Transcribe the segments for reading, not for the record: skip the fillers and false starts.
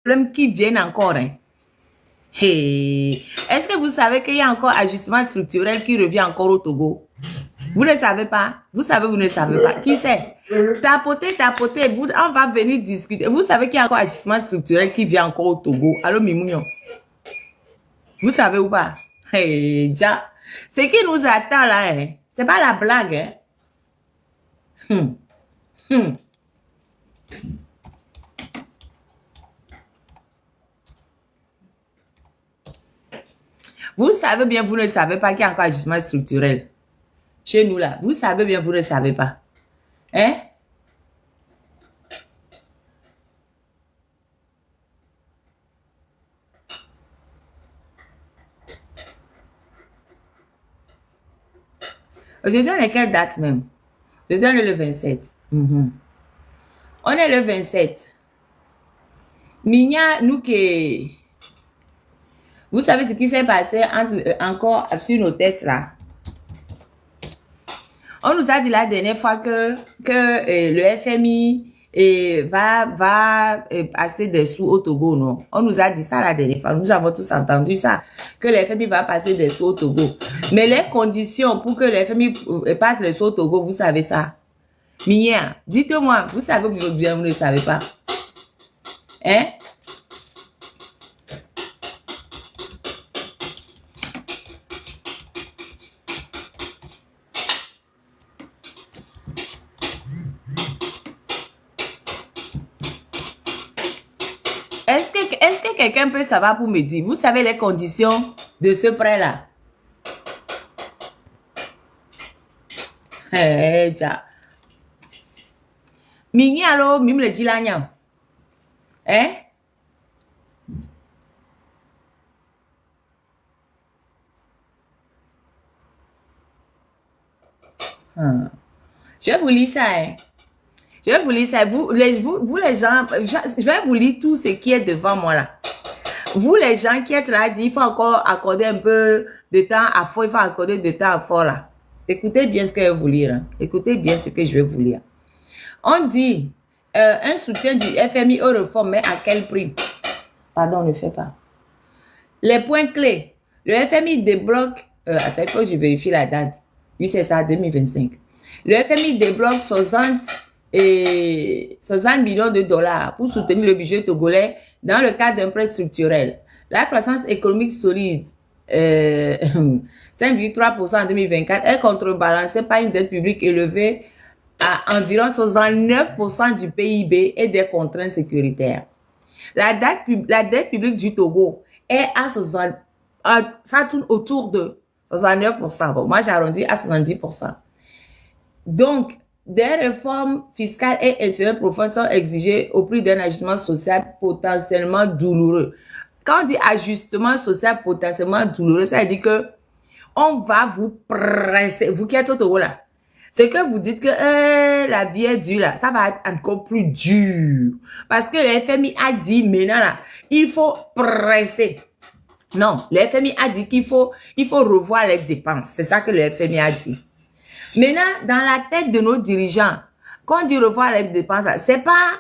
problèmes qui viennent encore. Hein. Hey. Est-ce que vous savez qu'il y a encore ajustement structurel qui revient encore au Togo? Vous ne savez pas? Vous savez, vous ne savez pas. Qui sait? Tapotez, on va venir discuter. Vous savez qu'il y a encore ajustement structurel qui vient encore au Togo. Allô, Mimounion? Vous savez ou pas? Hey, déjà. Ce qui nous attend là, hein, c'est pas la blague. Hein. Vous savez bien, vous ne savez pas qu'il y a encore ajustement structurel. Chez nous là, vous savez bien, vous ne savez pas. Hein? Aujourd'hui, on est quelle date même? Aujourd'hui, on est le 27. On est le 27. Minya, nous que... Vous savez ce qui s'est passé encore sur nos têtes là? On nous a dit la dernière fois que le FMI va passer des sous au Togo, non? On nous a dit ça la dernière fois. Nous avons tous entendu ça. Que le FMI va passer des sous au Togo. Mais les conditions pour que le FMI passe des sous au Togo, vous savez ça? Mia, dites-moi, vous savez que bien vous ne savez pas. Hein? Est-ce que quelqu'un peut savoir pour me dire, vous savez les conditions de ce prêt-là? Eh, ja. Mini alors, mime le dilanya. Hein? Je vais vous lire ça, hein. Je vais vous lire ça. Vous les gens, je vais vous lire tout ce qui est devant moi là. Vous les gens qui êtes là, il faut encore accorder un peu de temps à fort, il faut accorder de temps à fort là. Écoutez bien ce que je vais vous lire. Hein. Écoutez bien ce que je vais vous lire. On dit, un soutien du FMI aux réformes, mais à quel prix? Pardon, ne fais pas. Les points clés. Le FMI débloque, attends, il faut que je vérifie la date. Oui, c'est ça, 2025. Le FMI débloque 60 millions de dollars pour soutenir le budget togolais dans le cadre d'un prêt structurel. La croissance économique solide, 5,3% en 2024, est contrebalancée par une dette publique élevée à environ 69% du PIB et des contraintes sécuritaires. La dette publique du Togo est ça tourne autour de 69%. Bon, moi, j'arrondis à 70%. Donc, des réformes fiscales et institutionnelles profondes sont exigées au prix d'un ajustement social potentiellement douloureux. Quand on dit ajustement social potentiellement douloureux, ça veut dire que on va vous presser, vous qui êtes au Togo là. C'est que vous dites que la vie est dure là, ça va être encore plus dur. Parce que le FMI a dit maintenant là, il faut presser. Non, le FMI a dit qu'il faut revoir les dépenses. C'est ça que le FMI a dit. Maintenant, dans la tête de nos dirigeants, quand on dit revoir les dépenses, c'est pas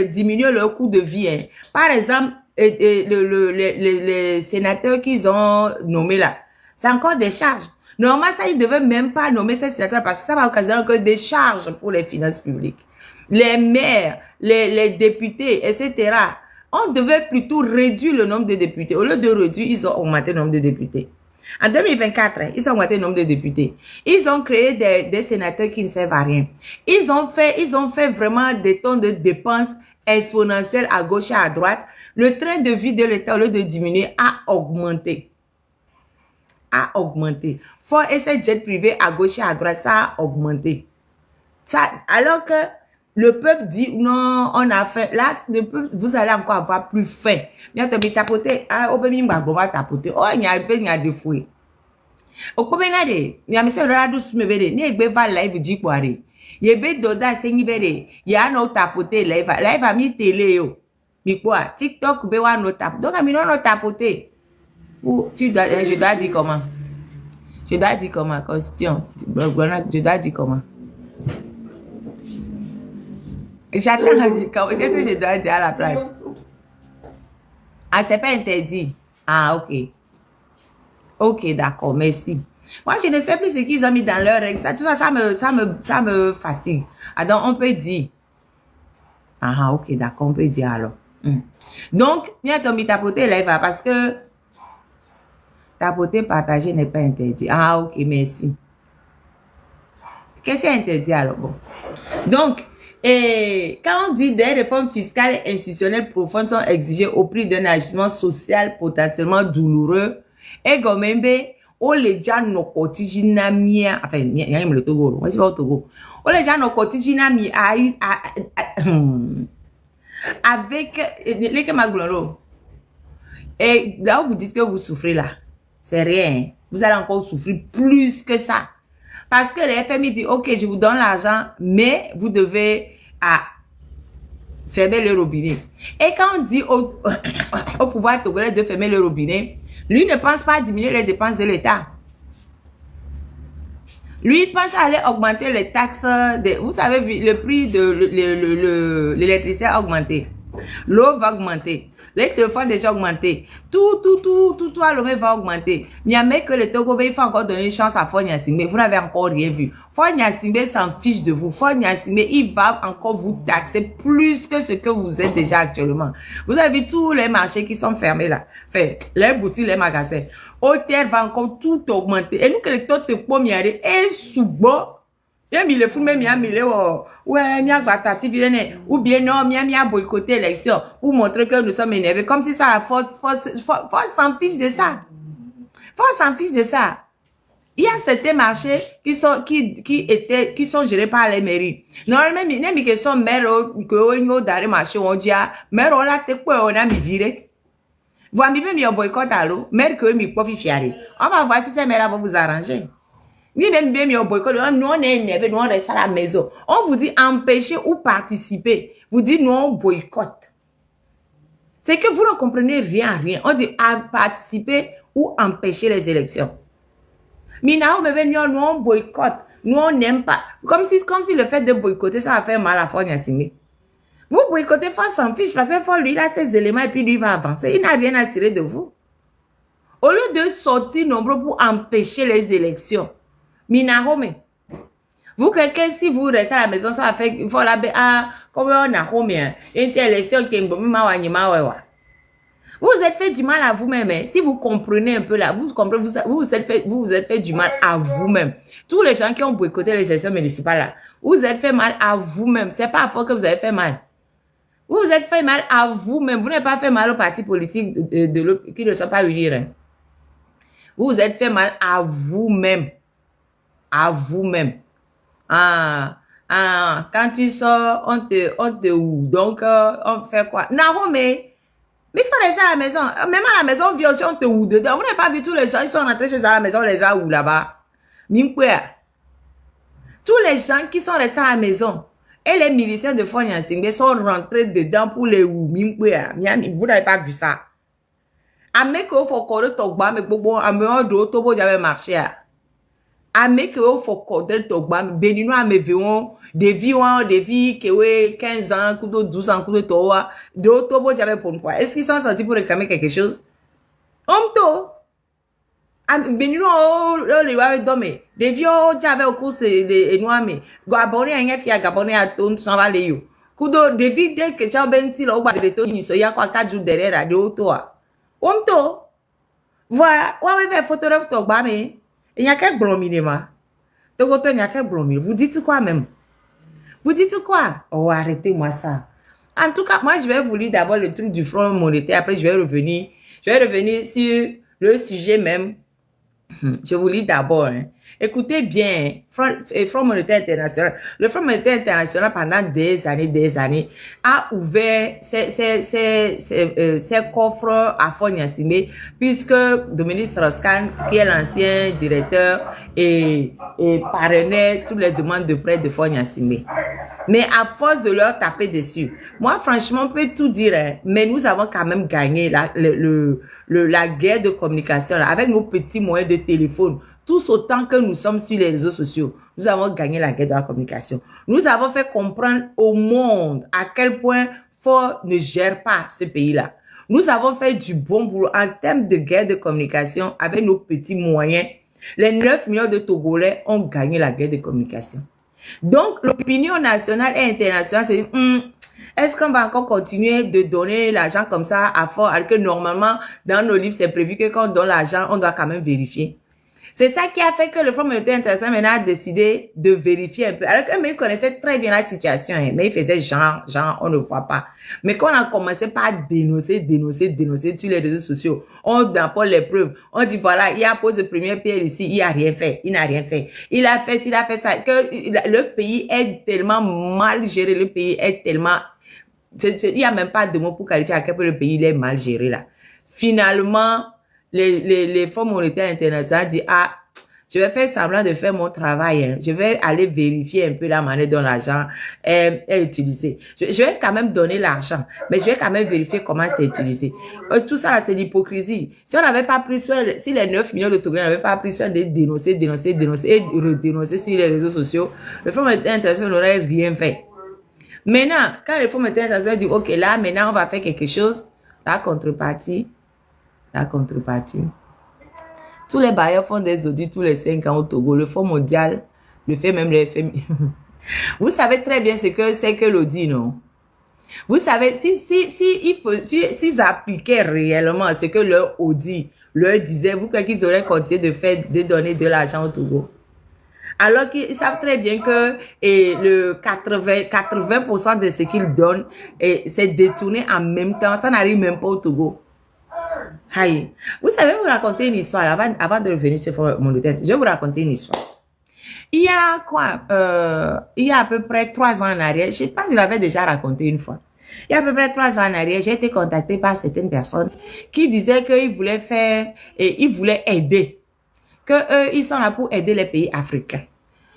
diminuer leur coût de vie. Hein. Par exemple, les sénateurs qu'ils ont nommés là, c'est encore des charges. Normalement, ça, ils ne devaient même pas nommer ces sénateurs parce que ça va occasionner que des charges pour les finances publiques. Les maires, les députés, etc. On devait plutôt réduire le nombre de députés. Au lieu de réduire, ils ont augmenté le nombre de députés. En 2024, ils ont augmenté le nombre de députés. Ils ont créé des sénateurs qui ne servent à rien. Ils ont fait vraiment des tons de dépenses exponentielles à gauche et à droite. Le train de vie de l'État, au lieu de diminuer, a augmenté. Fort et ces jets privés à gauche et à droite, ça a augmenté. Alors que le peuple dit, non, on a faim. Là, le peuple, vous allez encore avoir plus faim. Il y a tapoter. Oh, il y a des fouilles. Au premier il y a un monsieur Radus Mebere, ni egbe va live jikware. Yebe doda sengi bere, ya no tapoter live a mi télé yo. Mi quoi, TikTok be wa no tap. Donc ami no tapoter. Ou je dois dire comment? Je dois dire comment? Question. Je dois dire comment? J'attends, qu'est-ce que je dois dire à la place? Ah, c'est pas interdit. Ah, ok. Ok, d'accord, merci. Moi, je ne sais plus ce qu'ils ont mis dans leur règle. Ça, tout ça, ça me fatigue. Ah, donc, on peut dire. Ah, ok, d'accord, on peut dire alors. Donc, viens Tommy tapoter là, il va parce que tapoter, partager n'est pas interdit. Ah, ok, merci. Qu'est-ce qui est interdit alors? Bon. Donc, quand on dit des réformes fiscales et institutionnelles profondes sont exigées au prix d'un agissement social potentiellement douloureux, et quand même, on les gens no quotidien mia, enfin, il y a le Togo, on va au Togo. On les gens no quotidien mia avec les Kemagloro. Et là où vous dites que vous souffrez là, c'est rien. Vous allez encore souffrir plus que ça. Parce que le FMI dit, ok, je vous donne l'argent, mais vous devez fermer le robinet. Et quand on dit au pouvoir togolais de fermer le robinet, lui ne pense pas à diminuer les dépenses de l'État. Lui, il pense à aller augmenter les taxes. Vous savez, le prix de l'électricité a augmenté. L'eau va augmenter. Les téléphones déjà augmenté. Tout à l'homme va augmenter. Il n'y a même que le Togo, il faut encore donner une chance à Foy Gnassingbé. Vous n'avez encore rien vu. Foy Gnassingbé s'en fiche de vous. Foy Gnassingbé, il va encore vous taxer plus que ce que vous êtes déjà actuellement. Vous avez vu tous les marchés qui sont fermés là. Enfin, les boutiques, les magasins. Hôtel va encore tout augmenter. Et nous que les taux de pomme y arrivent, et sous bas. Et mi le fou même mi le ouais mi a batati bien ou bien non mi a boycotté l'élection pour montrer que nous sommes énervés comme si ça la force s'en fiche de ça. Force s'en fiche de ça. Il y a certains marchés qui sont gérés par les mairies. Normalement mi que sont maires que on dans les marchés on dit maire on la te quoi on a mi viré. Vous avez mis un boycott à l'eau, maire que mi pas fier. On va voir si ces maires vont vous arranger. Ni même bien mis au boycott, nous on est énervé, nous on reste à la maison. On vous dit empêcher ou participer. Vous dites nous on boycotte. C'est que vous ne comprenez rien. On dit participer ou empêcher les élections. Mais nous on boycotte. Nous on n'aime pas. Comme si le fait de boycotter, ça va faire mal à Foy Gnassingbé. Vous boycottez, Foy s'en fiche parce que Foy lui il a ses éléments et puis lui va avancer. Il n'a rien à tirer de vous. Au lieu de sortir nombreux pour empêcher les élections. Minahome. Vous croyez que si vous restez à la maison, ça va faire, il faut la comme on a home, une élection qui est vous êtes fait du mal à vous-même. Si vous comprenez un peu là, vous comprenez, vous vous êtes fait du mal à vous-même. Tous les gens qui ont boycotté les élections municipales là, vous êtes fait mal à vous-même. C'est pas à fois que vous avez fait mal. Vous vous êtes fait mal à vous-même. Vous n'avez pas fait mal aux partis politiques qui ne sont pas unis. Hein. Vous vous êtes fait mal à vous-même. À vous-même. Quand tu sors, on te ou donc on fait quoi? Non, mais il faut rester à la maison. Même à la maison, on vient aussi, on te ou dedans. Vous n'avez pas vu tous les gens, ils sont rentrés chez eux à la maison, on les a ou là-bas. Tous les gens qui sont restés à la maison et les miliciens de Foy Gnassingbé sont rentrés dedans pour les ou. Vous n'avez pas vu ça. Ameko faut correr togba mais bobo ameo do tobo j'avais marché à. Ameko faut correr togba benino amevion des vies qui ont 15 ans, 12 ans, towa do tobo j'avais pour quoi. Est-ce qu'ils sont sortis pour réclamer quelque chose? Omto. Benino le wa domé. Des vieux j'avais au cours de noame. Gabonais un fia gabonais à ton s'en va les yo. Kudo des vies dès que tu as benti là au bas de ton il y a quoi 4 jours derrière de toi. Omto, voilà, on va faire photographe togba mais il y a quelques blomines ma. Togoto il y a quelques blomines. Vous dites quoi même? Vous dites quoi? Oh arrêtez-moi ça. En tout cas, moi je vais vous lire d'abord le truc du Front monétaire. Après je vais revenir sur le sujet même. Je vous lis d'abord. Hein. Écoutez bien, Front monétaire international. Le Front monétaire international pendant des années a ouvert ses coffres à Foy Gnassingbé puisque Dominique Strauss-Kahn, qui est l'ancien directeur, et parrainait toutes les demandes de prêt de Foy Gnassingbé. Mais à force de leur taper dessus, moi franchement on peut tout dire, hein, mais nous avons quand même gagné la guerre de communication là, avec nos petits moyens de téléphone. Tous autant que nous sommes sur les réseaux sociaux, nous avons gagné la guerre de la communication. Nous avons fait comprendre au monde à quel point Foy ne gère pas ce pays-là. Nous avons fait du bon boulot en termes de guerre de communication avec nos petits moyens. Les 9 millions de Togolais ont gagné la guerre de communication. Donc, l'opinion nationale et internationale, c'est est-ce qu'on va encore continuer de donner l'argent comme ça à fort, alors que normalement, dans nos livres, c'est prévu que quand on donne l'argent, on doit quand même vérifier. C'est ça qui a fait que le Fonds monétaire international maintenant a décidé de vérifier un peu. Alors qu'il connaissait très bien la situation, hein, mais il faisait genre, on ne voit pas. Mais quand on a commencé par dénoncer sur les réseaux sociaux, on n'apporte les preuves. On dit voilà, il a posé première pierre ici, il n'a rien fait, il n'a rien fait. Il a fait ça, que le pays est tellement mal géré, le pays est tellement... Il n'y a même pas de mots pour qualifier à quel point le pays il est mal géré là. Finalement, les fonds monétaires internationaux disent, ah, je vais faire semblant de faire mon travail, hein. Je vais aller vérifier un peu la manière dont l'argent est utilisé. Je vais quand même donner l'argent, mais je vais quand même vérifier comment c'est utilisé. Tout ça, c'est l'hypocrisie. Si on n'avait pas pris soin, si les 9 millions de Togolais n'avaient pas pris soin de dénoncer et redénoncer sur les réseaux sociaux, le fonds monétaire international n'aurait rien fait. Maintenant, quand le fonds monétaire international dit, ok, là, maintenant, on va faire quelque chose, la contrepartie, tous les bailleurs font des audits tous les 5 ans au Togo. Le Fonds mondial le fait, même le FMI. Vous savez très bien ce que c'est que l'audit, non? Vous savez, s'ils appliquaient réellement ce que leur audit leur disait, vous croyez qu'ils auraient continué de donner de l'argent au Togo? Alors qu'ils savent très bien que le 80% de ce qu'ils donnent, c'est détourné en même temps. Ça n'arrive même pas au Togo. Aïe. Vous savez, vous raconter une histoire avant de revenir sur mon tête. Je vais vous raconter une histoire. Il y a quoi? Il y a à peu près 3 ans en arrière. Je sais pas si je l'avais déjà raconté une fois. Il y a à peu près 3 ans en arrière, j'ai été contactée par certaines personnes qui disaient qu'ils voulaient faire et ils voulaient aider. Que eux, ils sont là pour aider les pays africains.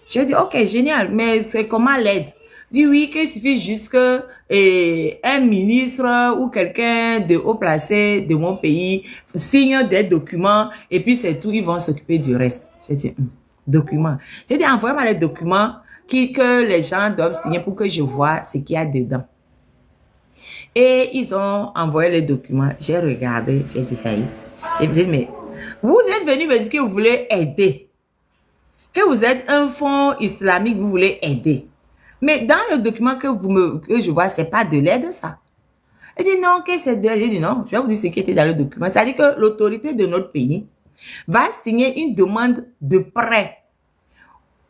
Je dis, ok, génial, mais c'est comment l'aide? Dit oui, qu'il suffit juste que un ministre ou quelqu'un de haut placé de mon pays signe des documents et puis c'est tout, ils vont s'occuper du reste. J'ai dit, documents. J'ai dit, envoie-moi les documents que les gens doivent signer pour que je vois ce qu'il y a dedans. Et ils ont envoyé les documents. J'ai regardé, j'ai dit, hey. Et j'ai dit, mais vous êtes venu me dire que vous voulez aider. Que vous êtes un fonds islamique, vous voulez aider. Mais dans le document que je vois, c'est pas de l'aide, ça. Elle dit non, que c'est de l'aide. J'ai dit non, je vais vous dire ce qui était dans le document. C'est-à-dire que l'autorité de notre pays va signer une demande de prêt,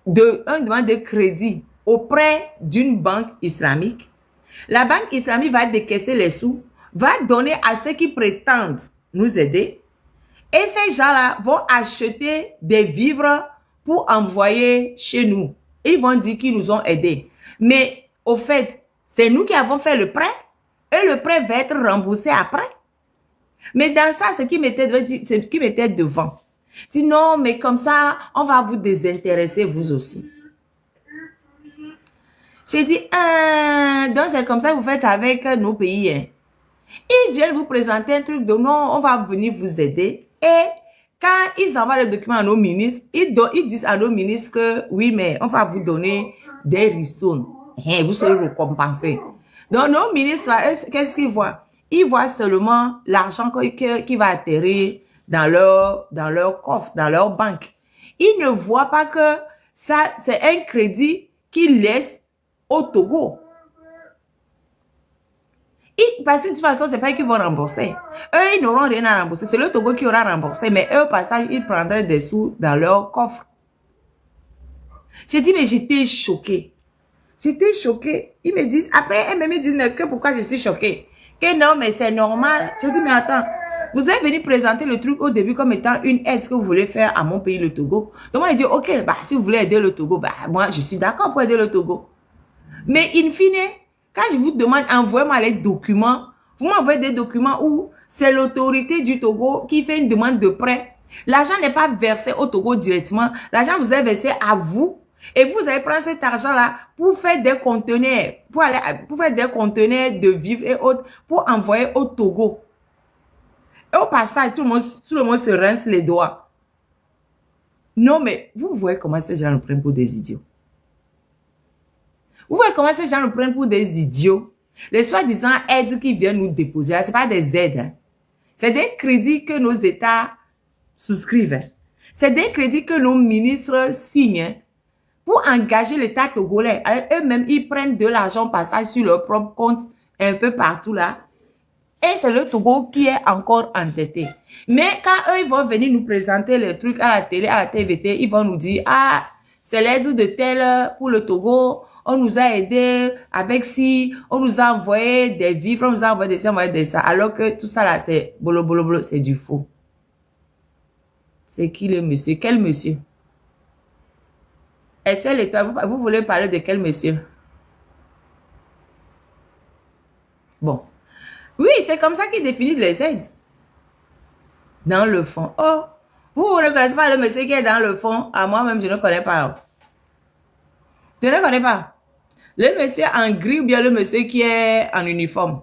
une demande de crédit auprès d'une banque islamique. La banque islamique va décaisser les sous, va donner à ceux qui prétendent nous aider. Et ces gens-là vont acheter des vivres pour envoyer chez nous. Ils vont dire qu'ils nous ont aidés. Mais au fait, c'est nous qui avons fait le prêt et le prêt va être remboursé après. Mais dans ça, ce qui m'était devant. Dit non, mais comme ça, on va vous désintéresser vous aussi. J'ai dit, donc c'est comme ça que vous faites avec nos pays. Hein. Ils viennent vous présenter un truc de non, on va venir vous aider. Et quand ils envoient le document à nos ministres, ils disent à nos ministres que oui, mais on va vous donner des ristournes. Vous serez récompensés. Donc, nos ministres, qu'est-ce qu'ils voient? Ils voient seulement l'argent qui va atterrir dans leur coffre, dans leur banque. Ils ne voient pas que ça, c'est un crédit qu'ils laissent au Togo. Parce que de toute façon, c'est pas eux qui vont rembourser. Eux, ils n'auront rien à rembourser. C'est le Togo qui aura remboursé. Mais eux, au passage, ils prendraient des sous dans leur coffre. J'ai dit, mais j'étais choquée. J'étais choquée. Ils me disent, après, elles me disent, mais que pourquoi je suis choquée? Que non, mais c'est normal. J'ai dit, mais attends, vous êtes venu présenter le truc au début comme étant une aide que vous voulez faire à mon pays, le Togo. Donc, moi, j'ai dit, ok, bah, si vous voulez aider le Togo, bah, moi, je suis d'accord pour aider le Togo. Mais, in fine, quand je vous demande, envoyez-moi les documents, vous m'envoyez des documents où c'est l'autorité du Togo qui fait une demande de prêt. L'argent n'est pas versé au Togo directement. L'argent vous est versé à vous. Et vous allez prendre cet argent-là pour faire des conteneurs, pour faire des conteneurs de vivres et autres, pour envoyer au Togo. Et au passage, tout le monde se rince les doigts. Non, mais vous voyez comment ces gens nous prennent pour des idiots. Vous voyez comment ces gens nous prennent pour des idiots. Les soi-disant aides qui viennent nous déposer, ce n'est pas des aides. Hein. C'est des crédits que nos États souscrivent. Hein. C'est des crédits que nos ministres signent hein, pour engager l'État togolais. Eux-mêmes, ils prennent de l'argent passage sur leur propre compte un peu partout là. Et c'est le Togo qui est encore endetté. Mais quand eux, ils vont venir nous présenter les trucs à la télé, à la TVT, ils vont nous dire, ah, c'est l'aide de tel pour le Togo, on nous a aidé avec ci, on nous a envoyé des vivres, on nous a envoyé des ci, on nous a envoyé des ça. Alors que tout ça là, c'est bolo, bolo, bolo, c'est du faux. C'est qui le monsieur? Quel monsieur? Estelle et toi, vous voulez parler de quel monsieur? Bon. Oui, c'est comme ça qu'il définit les aides. Dans le fond. Oh, vous ne connaissez pas le monsieur qui est dans le fond? À moi-même, je ne connais pas. Je ne connais pas. Le monsieur en gris ou bien le monsieur qui est en uniforme?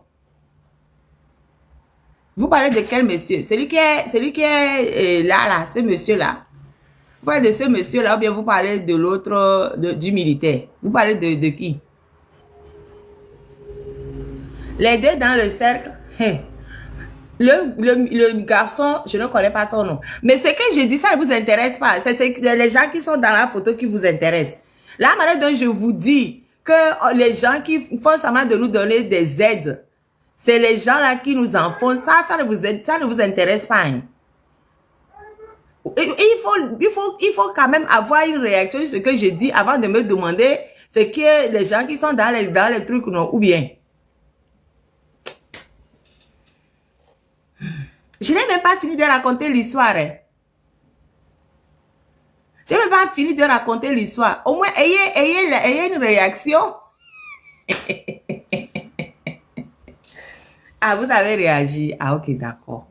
Vous parlez de quel monsieur? Celui qui est là, ce monsieur-là. Vous parlez de ce monsieur-là ou bien vous parlez de l'autre, du militaire? Vous parlez de qui? Les deux dans le cercle. Le garçon, je ne connais pas son nom. Mais ce que je dis, ça ne vous intéresse pas. C'est les gens qui sont dans la photo qui vous intéressent. La manière dont je vous dis que les gens qui font semblant de nous donner des aides, c'est les gens là qui nous en font. Ça ne vous intéresse pas. Hein. Il faut quand même avoir une réaction sur ce que je dis avant de me demander ce que les gens qui sont dans les trucs, non, ou bien. Je n'ai même pas fini de raconter l'histoire. Hein. Je n'ai même pas fini de raconter l'histoire. Au moins, ayez une réaction. Ah, vous avez réagi. Ah, ok, d'accord.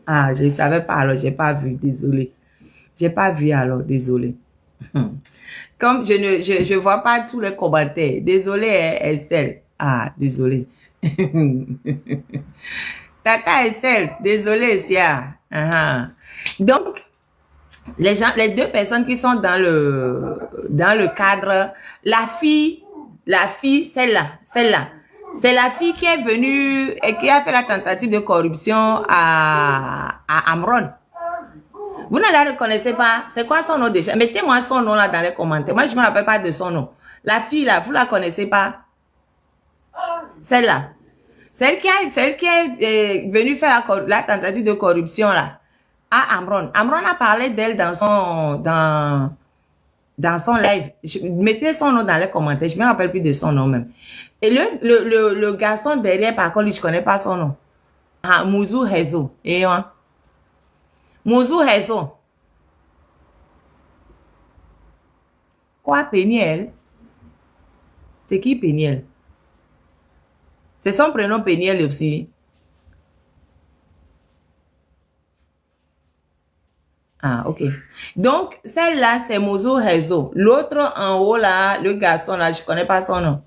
Ah, je ne savais pas, alors, je n'ai pas vu. Désolé. Je n'ai pas vu, alors, désolé. Comme je ne vois pas tous les commentaires. Désolé, Estelle. Ah, désolé. Tata Estelle, désolé, Sia. Donc, les deux personnes qui sont dans le cadre, la fille, celle-là, c'est la fille qui est venue et qui a fait la tentative de corruption à Amron. Vous ne la reconnaissez pas? C'est quoi son nom déjà? Mettez-moi son nom là dans les commentaires. Moi, je ne me rappelle pas de son nom. La fille là, vous la connaissez pas? Celle-là. Celle qui est venue faire la tentative de corruption là, à Amron. Amron a parlé d'elle dans son live. Mettez son nom dans les commentaires. Je ne me rappelle plus de son nom même. Et le garçon derrière, par contre, je ne connais pas son nom. Ah, Mouzou Hezo. Et Mouzou Hezo. Quoi, Péniel? C'est qui Péniel? C'est son prénom Péniel aussi. Ah, ok. Donc, celle-là, c'est Mozo Hezo. L'autre en haut, là, le garçon, là, je ne connais pas son nom.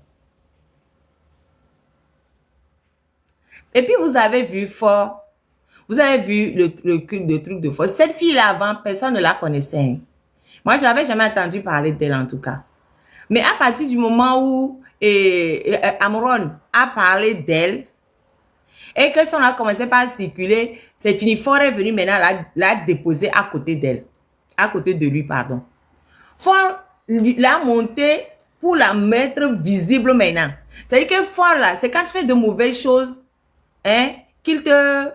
Et puis, vous avez vu Fort. Vous avez vu le truc de Fort. Cette fille-là, avant, personne ne la connaissait. Moi, je n'avais jamais entendu parler d'elle, en tout cas. Mais à partir du moment où Amron a parlé d'elle, et que son a commencé par circuler, c'est fini. Fort est venu maintenant la déposer à côté d'elle. À côté de lui, pardon. Fort l'a monté pour la mettre visible maintenant. C'est-à-dire que Fort là, c'est quand tu fais de mauvaises choses, hein, qu'il te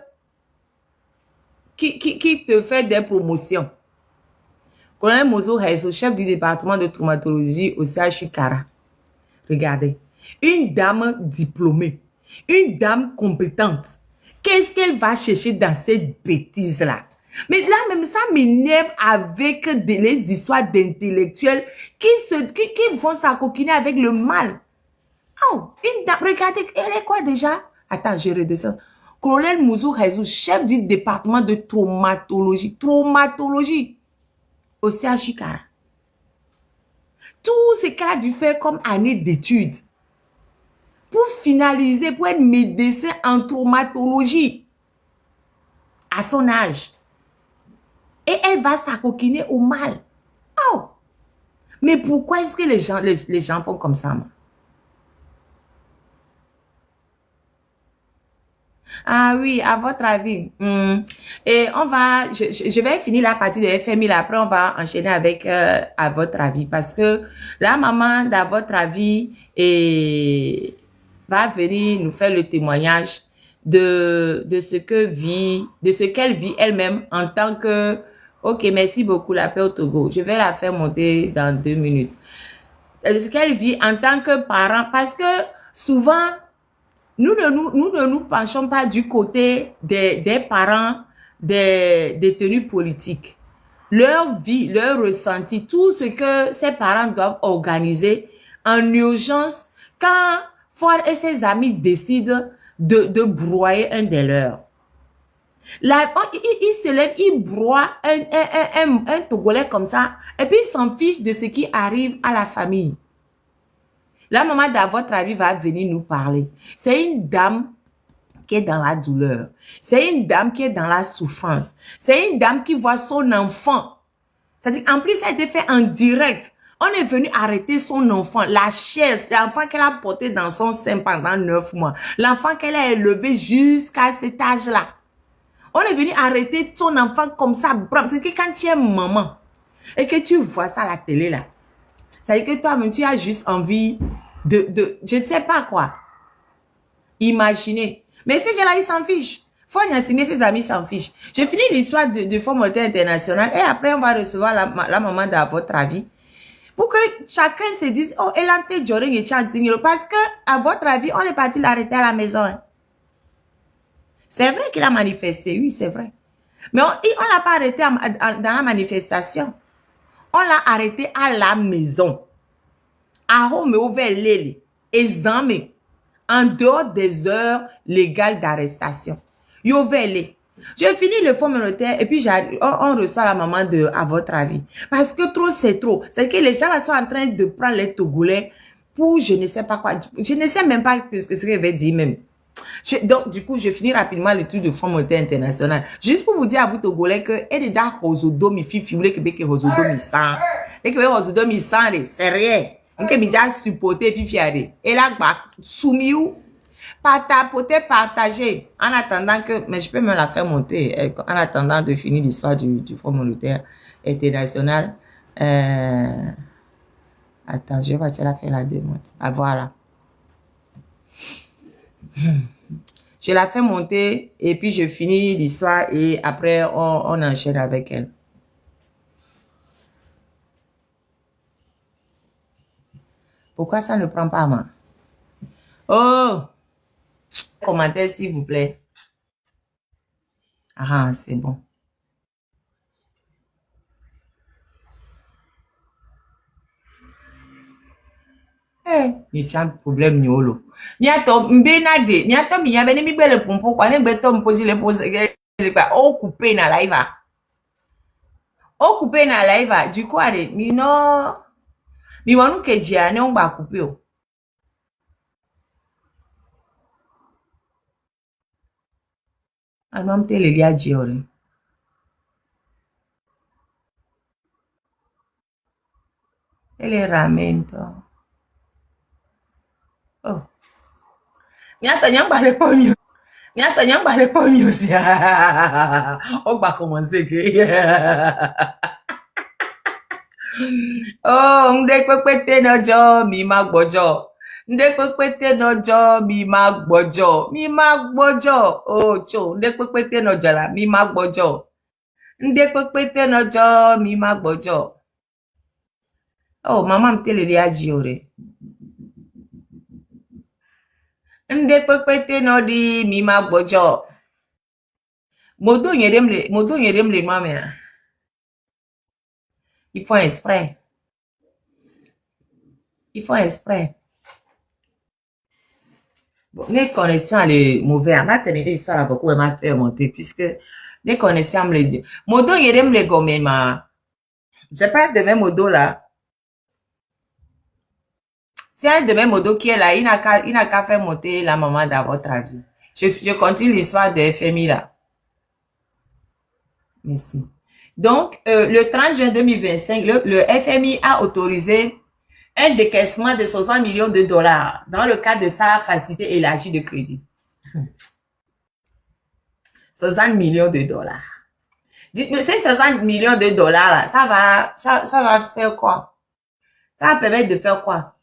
fait des promotions. Colonel Mozo Hezo, chef du département de traumatologie au CHU Kara. Regardez. Une dame diplômée. Une dame compétente. Qu'est-ce qu'elle va chercher dans cette bêtise-là? Mais là, même ça m'énerve avec les histoires d'intellectuels qui vont s'acoquiner avec le mal. Oh, une dame, regardez, elle est quoi déjà? Attends, je redescends. Colonel Mouzou Hezo, chef du département de traumatologie. Traumatologie. Au CHU Kara. Tout ce qu'elle a dû faire comme année d'études. Pour finaliser, pour être médecin en traumatologie à son âge. Et elle va s'acoquiner au mal. Oh! Mais pourquoi est-ce que les gens font comme ça? Ah oui, à votre avis. Et on va, je vais finir la partie de FMI, là, après on va enchaîner avec à votre avis. Parce que la maman d'à votre avis va venir nous faire le témoignage de ce que vit, de ce qu'elle vit elle-même en tant que, ok, merci beaucoup la paix au Togo. Je vais la faire monter dans 2 minutes. De ce qu'elle vit en tant que parent, parce que souvent, nous ne nous penchons pas du côté des parents des détenus politiques. Leur vie, leur ressenti, tout ce que ces parents doivent organiser en urgence quand Ford et ses amis décident de broyer un des leurs. Là, il se lève, il broie un Togolais comme ça, et puis il s'en fiche de ce qui arrive à la famille. La maman d'à votre avis va venir nous parler. C'est une dame qui est dans la douleur. C'est une dame qui est dans la souffrance. C'est une dame qui voit son enfant. C'est-à-dire, en plus, ça a été fait en direct. On est venu arrêter son enfant, la chaise, l'enfant qu'elle a porté dans son sein pendant 9 mois. L'enfant qu'elle a élevé jusqu'à cet âge-là. On est venu arrêter son enfant comme ça. C'est que quand tu es maman et que tu vois ça à la télé là, c'est-à-dire que toi-même, tu as juste envie je ne sais pas quoi. Imaginez. Mais ces gens-là, ils s'en fichent. Faut y assigner, ses amis s'en fichent. J'ai fini l'histoire du Fonds monétaire international et après, on va recevoir la maman de votre avis. Pour que chacun se dise, oh, elle a été Joring et Chantigno. Parce que, à votre avis, on est parti l'arrêter à la maison. Hein. C'est vrai qu'il a manifesté, oui, c'est vrai. Mais on l'a pas arrêté dans la manifestation. On l'a arrêté à la maison. À home ouvert l'île. Examen. En dehors des heures légales d'arrestation. J'ai fini le fonds monétaire et puis on reçoit la maman à votre avis. Parce que trop, c'est trop. C'est que les gens là sont en train de prendre les Togolais pour je ne sais pas quoi. Je ne sais même pas ce que je vais dire même. Donc, du coup, je finis rapidement le truc du Fonds monétaire international. Juste pour vous dire à vous Togolais que elle est dans Rosodo, mi fi fibule que beke Rosodo mi sang. Et que Rosodo mi sang, c'est rien. Donc, il a supporté fifiare. Et là, soumis où? Partager. En attendant que, mais je peux me la faire monter. En attendant de finir l'histoire du Fonds monétaire international. Attends, je vais voir si elle a fait la demande. Ah, voilà. Je la fais monter et puis je finis l'histoire et après on enchaîne avec elle. Pourquoi ça ne prend pas, moi? Oh! Commentaire, s'il vous plaît. Ah, c'est bon. Ni tiens problème ni olo. Ni ato mbenade, ni ato mi yabe ni mi bele pompo kwa ne beto mpozi le pose kwa o coupé na live. O coupé na live, du coup allez, mi no mi wanu ke dia ne on ba coupé o. Anom tele dia jiore. Ele ramento. Oh. Nyata nyamba le pomio. Nyata nyamba le pomio si. O ba commencer que. Oh, nde pepete nojo mi ma gbojo. Nde pepete nojo mi ma gbojo. Mi ma gbojo. Oh, cho, nde pepete nojo la mi ma gbojo. Nde pepete nojo mi ma gbojo. Oh, maman me tele dia jiore. Nde pepete no di mi ma gbojo. Modo nyerem le moi mais. Ils font exprès. Ils font exprès. Bon, les connexions, les mauvais. On va tenir ça là beaucoup, elle m'a fait monter, puisque les connexions me le disent. Modo yerem le gomme, ma. J'ai pas de même modo là. Si un de mes modos qui est là, il n'a qu'à faire monter la maman dans votre avis. Je continue l'histoire de FMI là. Merci. Donc, le 30 juin 2025, le FMI a autorisé un décaissement de 60 millions de dollars dans le cadre de sa facilité élargie de crédit. 60 millions de dollars. Dites-moi, ces 60 millions de dollars là, ça va faire quoi? Ça va permettre de faire quoi?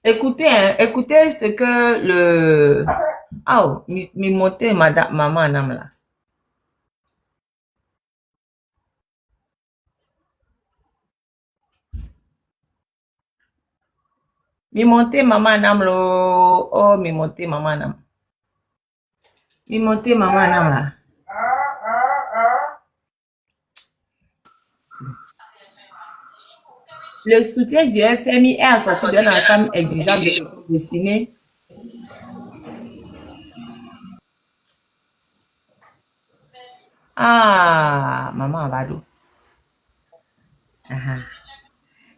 Écoutez, hein, écoutez ce que le... Oh, mi monté madame, maman Anam là. Mi monté maman Anam lo. Oh, mi monté maman Anam. Mi monté maman Anam là. Le soutien du FMI est associé d'un ensemble exigeant de destiné. Ah, maman Abado. Ah, ah.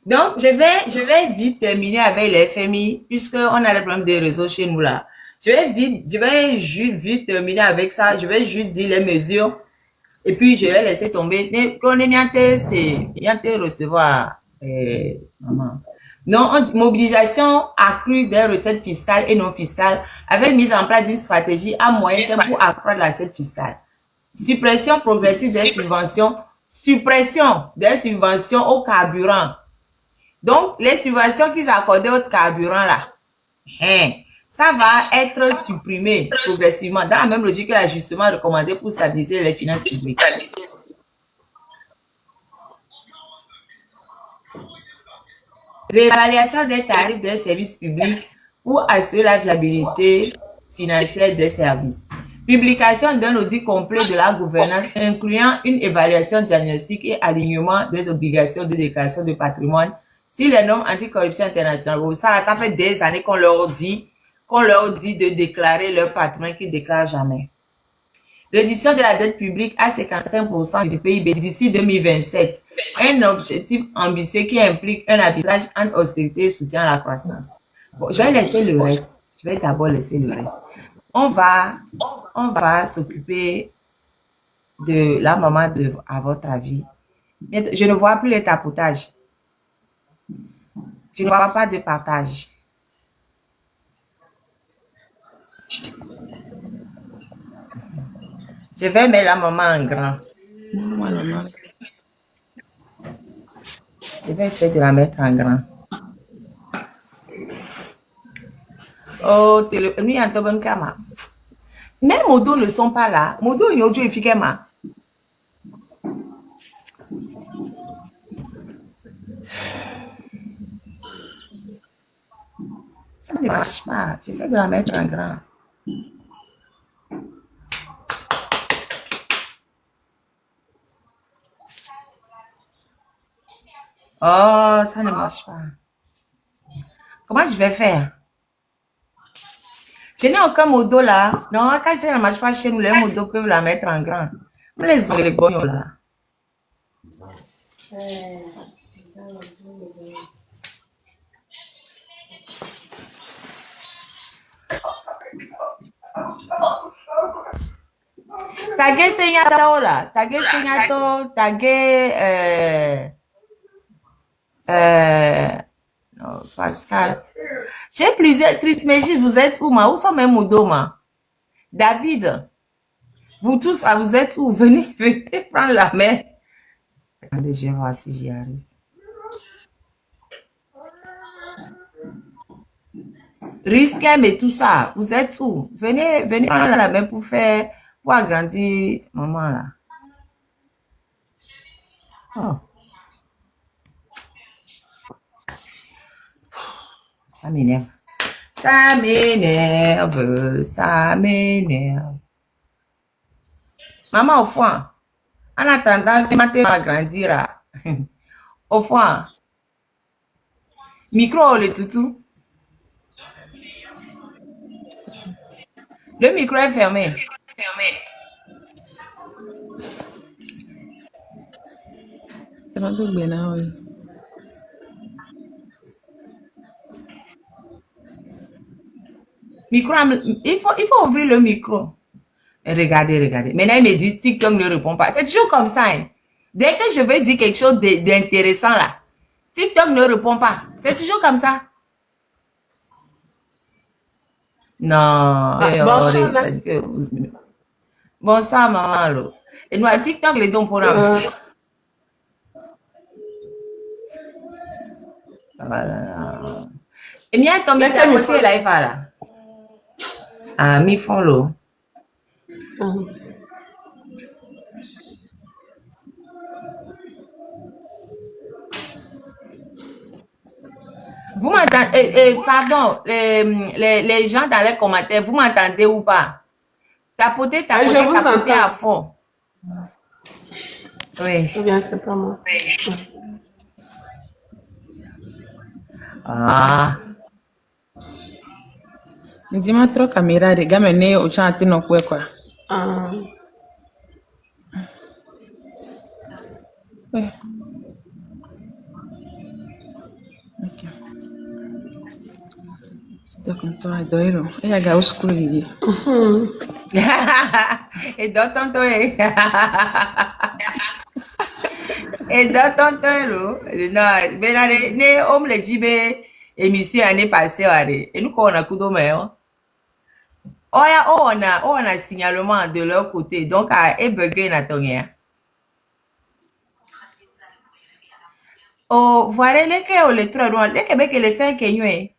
Donc, je vais vite terminer avec les FMI, puisqu'on a le problème des réseaux chez nous là. Je vais juste vite terminer avec ça. Je vais juste dire les mesures. Et puis, je vais laisser tomber. Qu'on est c'est recevoir, maman. Non, mobilisation accrue des recettes fiscales et non fiscales avec mise en place d'une stratégie à moyen terme pour accroître l'assiette fiscale. Suppression progressive des subventions. Suppression des subventions au carburant. Donc, les subventions qu'ils accordaient au carburant là, hein, ça va être supprimé progressivement dans la même logique que l'ajustement recommandé pour stabiliser les finances publiques. Réévaluation des tarifs des services publics pour assurer la viabilité financière des services. Publication d'un audit complet de la gouvernance incluant une évaluation diagnostique et alignement des obligations de déclaration de patrimoine si les normes anticorruption internationales. Ça fait des années qu'on leur dit de déclarer leur patrimoine qu'ils ne déclarent jamais. Réduction de la dette publique à 55% du PIB d'ici 2027. Un objectif ambitieux qui implique un arbitrage entre austérité et soutien à la croissance. Bon, je vais laisser le reste. Je vais d'abord laisser le reste. On va s'occuper de la maman à votre avis. Je ne vois plus les tapotages. Je ne vois pas de partage. Je vais mettre la maman en grand. Je vais essayer de la mettre en grand. Oh, téléphone, il y a un bon kama. Même Modo ne sont pas là. Modo et Yojo et Fikema. Ça ne marche pas. J'essaie de la mettre en grand. Oh, ça ne marche pas. Comment je vais faire? Je n'ai aucun modo là. Non, quand ça ne marche pas chez nous, les modos peuvent la mettre en grand. Mais les bons là. Tagué Seignato là. Tagué Seignato. Tagué. Non, Pascal. J'ai plusieurs Trismégis. Vous êtes où, ma? Où sont mes modos, ma? David. Vous tous, là, vous êtes où? Venez, venez prendre la main. Attendez, je vais voir si j'y arrive. Risquem et tout ça. Vous êtes où? Venez, venez prendre la main pour agrandir maman là. Oh. Ça m'énerve. Ça m'énerve. Ça m'énerve. Maman, au fond, en attendant que ma tête m'agrandira, au fond, micro, le toutou. Le micro est fermé. C'est pas tout bien, oui. Micro, il faut ouvrir le micro. Regardez, regardez. Maintenant, il me dit TikTok ne répond pas. C'est toujours comme ça. Hein. Dès que je veux dire quelque chose d'intéressant là, TikTok ne répond pas. C'est toujours comme ça. Non. Bonsoir, Bonsoir, maman. Là. Et nous, à TikTok, les dons pour nous. Voilà. Et bien, ton micro, qu'est-ce qu'il a fait là? Ah, mi font l'eau. Vous m'entendez, pardon, les gens dans les commentaires, vous m'entendez ou pas? Tapotez à fond. Oui. Ou bien c'est pas moi. Ah. Dis-moi trop caméra, les gars, mais au chanter non quoi. Ouais. Ok. C'était comme toi, Doiro. Et la gars, au school, il dit. Et dans ton temps, et dans ton temps, non, mais là, les hommes, les jibés, émission année passée, et nous, on a coup de main, on a signalement de leur côté, donc, à Ebergen, à ton rien. Oh, voilà, les que les trois loin, les Québec et les 5 et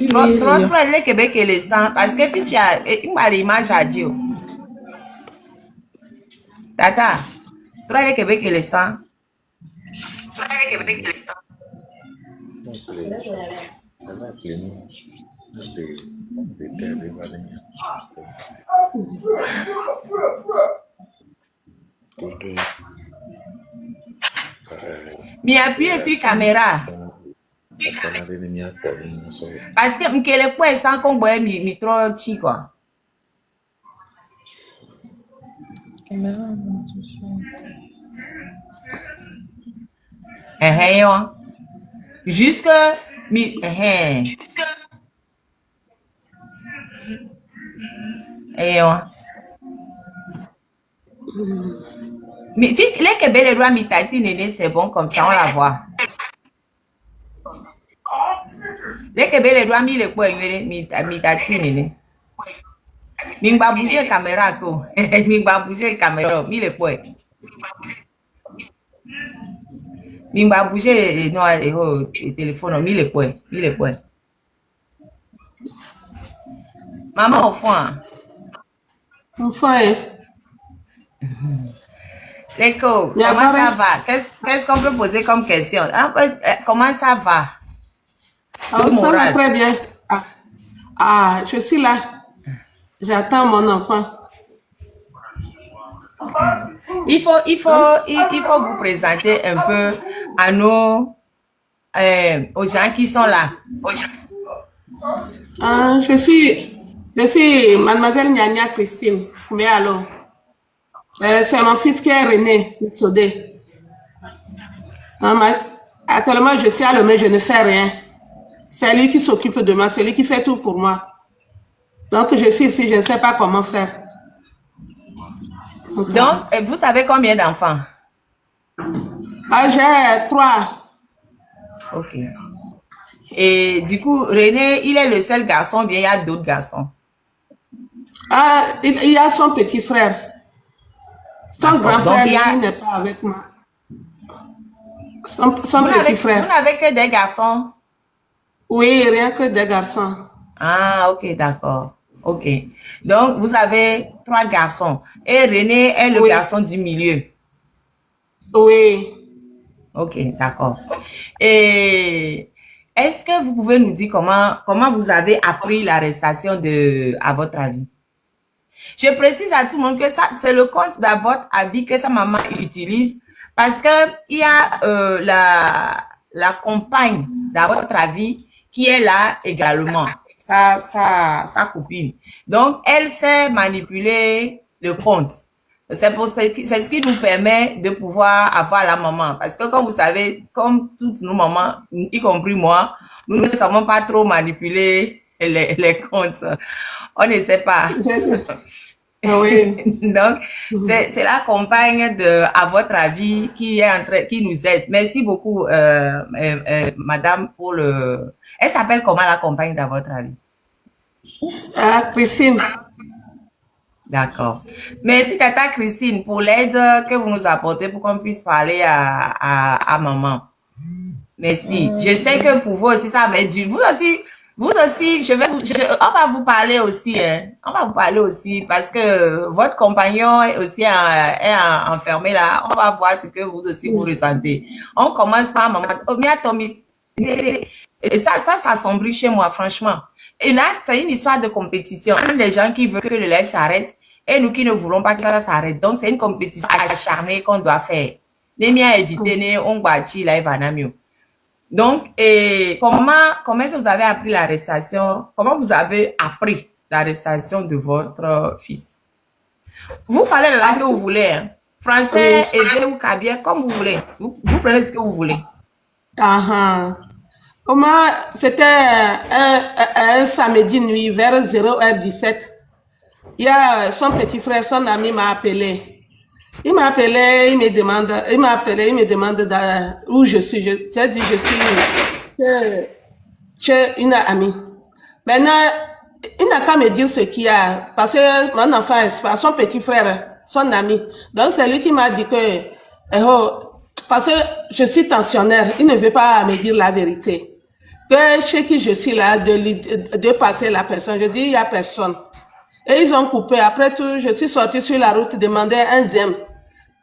Trop les Québec et les 100 parce que si tu as une image à Dieu. Tata, trop les Québec et les 100. Mais appuyez sur caméra. Parce que m'kele quoi sans qu'on voit mi trop chi quoi. Caméra, jusque mi mais les que belle doit mi tati néné c'est bon comme ça on la voit. Les que belle doit mi le quoi mi tati néné. Mi va bouger caméra tout. Mi va bouger caméra mi le quoi. Mi va bouger non téléphone mi le quoi. Maman au fond. Léco, comment ça va? Qu'est-ce qu'on peut poser comme question? Comment ça va? Ça va très bien. Je suis là. J'attends mon enfant. Il faut vous présenter un peu à nos aux gens qui sont là. Je suis mademoiselle Nyanya Christine. Mais alors, c'est mon fils qui est René Mitsodé. Actuellement, je suis à mais je ne fais rien. C'est lui qui s'occupe de moi, c'est lui qui fait tout pour moi. Donc, je suis ici, je ne sais pas comment faire. Donc, vous savez combien d'enfants? J'ai 3. Ok. Et du coup, René, il est le seul garçon, bien il y a d'autres garçons. Il y a son petit frère. Son grand frère, il n'est pas avec moi. Son petit frère. Vous n'avez que des garçons? Oui, rien que des garçons. Ah, ok, d'accord. Ok. Donc, vous avez 3 garçons. Et René est le garçon du milieu. Oui. Ok, d'accord. Et est-ce que vous pouvez nous dire comment vous avez appris l'arrestation à votre avis? Je précise à tout le monde que ça, c'est le compte de votre avis que sa maman utilise parce que il y a la compagne de votre avis qui est là également, sa copine. Donc, elle sait manipuler le compte. C'est ce qui nous permet de pouvoir avoir la maman. Parce que comme vous savez, comme toutes nos mamans, y compris moi, Nous ne savons pas trop manipuler les comptes. On ne sait pas. Ah oui. Donc, c'est la compagne de, à votre avis, qui est qui nous aide. Merci beaucoup, madame, pour le... Elle s'appelle comment la compagne d'à votre avis? Ah, Christine. D'accord. Merci, tata Christine, pour l'aide que vous nous apportez pour qu'on puisse parler à maman. Merci. Je sais que pour vous aussi, ça va être dur. Vous aussi, on va vous parler aussi, hein. On va vous parler aussi parce que votre compagnon est aussi enfermé là. On va voir ce que vous aussi vous ressentez. On commence par maman. Oh, mais Tommy. Et ça s'assombrit chez moi, franchement. Et là, c'est une histoire de compétition. Les gens qui veulent que le live s'arrête et nous qui ne voulons pas que ça s'arrête. Donc, c'est une compétition acharnée qu'on doit faire. Nemia éviter, on va dire live à Namio. Donc, comment est-ce que vous avez appris l'arrestation? Comment vous avez appris l'arrestation de votre fils? Vous parlez la langue que vous voulez, hein? Français, aisé ou kabien, comme vous voulez. Vous prenez ce que vous voulez. Comment, c'était un samedi nuit vers 0h17. Il y a son petit frère, son ami m'a appelé. Il m'a appelé, il me demande où je suis. J'ai dit, je suis chez une amie. Maintenant, il n'a qu'à me dire ce qu'il y a, parce que mon enfant, c'est son petit frère, son ami. Donc, c'est lui qui m'a dit que, parce que je suis tensionnaire, il ne veut pas me dire la vérité. Que chez qui je suis là, de passer la personne. Je dis, il n'y a personne. Et ils ont coupé. Après tout, je suis sortie sur la route, demander un ZEM,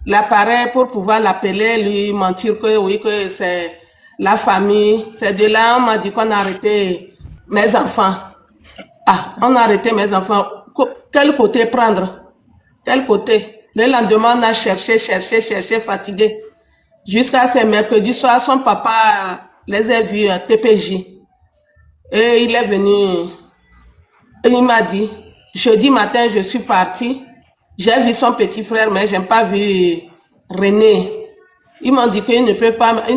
l'appareil pour pouvoir l'appeler, lui mentir que oui, que c'est la famille. C'est de là, on m'a dit qu'on a arrêté mes enfants. Ah, on a arrêté mes enfants. Quel côté prendre? Quel côté? Le lendemain, on a cherché, fatigué. Jusqu'à ce mercredi soir, son papa les a vus à TPJ. Et il est venu, et il m'a dit, jeudi matin, je suis partie. J'ai vu son petit frère, mais je n'ai pas vu René. Ils m'ont dit qu'ils ne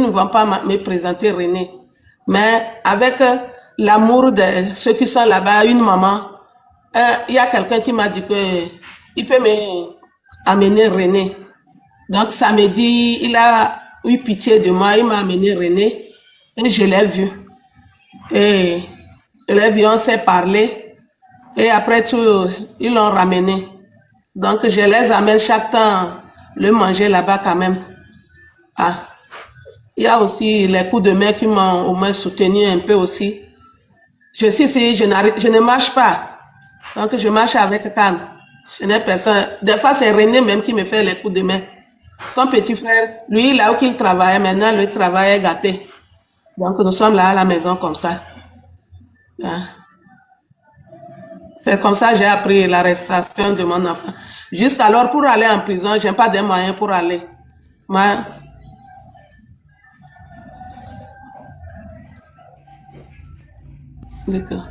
vont pas me présenter René. Mais avec l'amour de ceux qui sont là-bas, une maman, il y a quelqu'un qui m'a dit qu'il peut m'amener René. Donc samedi, il a eu pitié de moi, il m'a amené René et je l'ai vu. Et les vieux, on s'est parlé. Et après tout, ils l'ont ramené. Donc, je les amène chaque temps le manger là-bas quand même. Ah. Il y a aussi les coups de main qui m'ont au moins soutenu un peu aussi. Je suis ici, je ne marche pas. Donc, je marche avec calme. Je n'ai personne. Des fois, c'est René même qui me fait les coups de main. Son petit frère, lui, là où il travaillait, maintenant, le travail est gâté. Donc, nous sommes là à la maison comme ça. Ah. C'est comme ça que j'ai appris l'arrestation de mon enfant. Jusqu'alors, pour aller en prison, je n'ai pas de moyens pour aller. Mais... D'accord.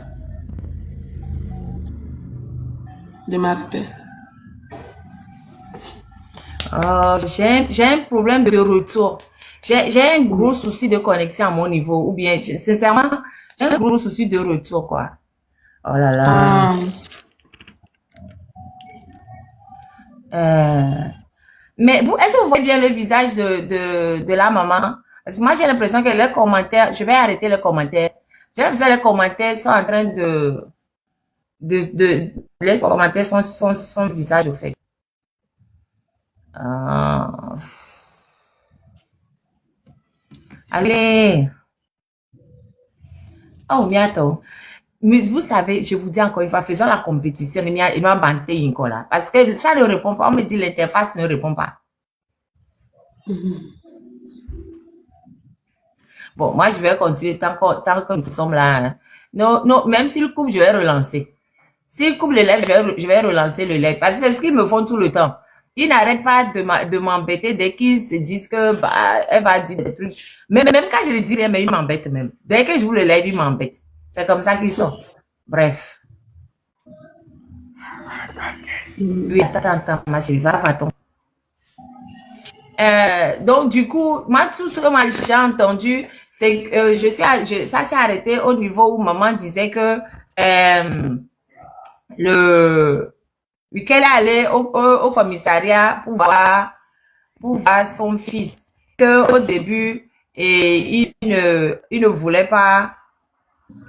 De m'arrêter. J'ai un problème de retour. J'ai un gros souci de connexion à mon niveau. Ou bien, sincèrement, j'ai un gros souci de retour, quoi. Oh là là. Mais vous, est-ce que vous voyez bien le visage de la maman? Parce que moi, j'ai l'impression que les commentaires, je vais arrêter les commentaires. J'ai l'impression que les commentaires sont en train les commentaires sont son visage, au fait. Allez. Oh, bientôt. Mais vous savez, je vous dis encore une fois, faisons la compétition. Il m'a banté encore là. Parce que ça ne répond pas. On me dit l'interface ne répond pas. Bon, moi, je vais continuer tant que nous sommes là. Hein. Non, même s'il coupe, je vais relancer. S'il coupe le live, je vais relancer le live. Parce que c'est ce qu'ils me font tout le temps. Ils n'arrêtent pas de m'embêter dès qu'ils se disent que elle va dire des trucs. Mais même quand je ne dis rien, mais ils m'embêtent même. Dès que je vous le live, ils m'embêtent. C'est comme ça qu'ils sont. Bref. Oui, attends, ma chérie, va-t-on. Donc, du coup, moi, tout ce que j'ai entendu, C'est que ça s'est arrêté au niveau où maman disait que qu'elle allait au commissariat pour voir son fils. Que au début, il ne voulait pas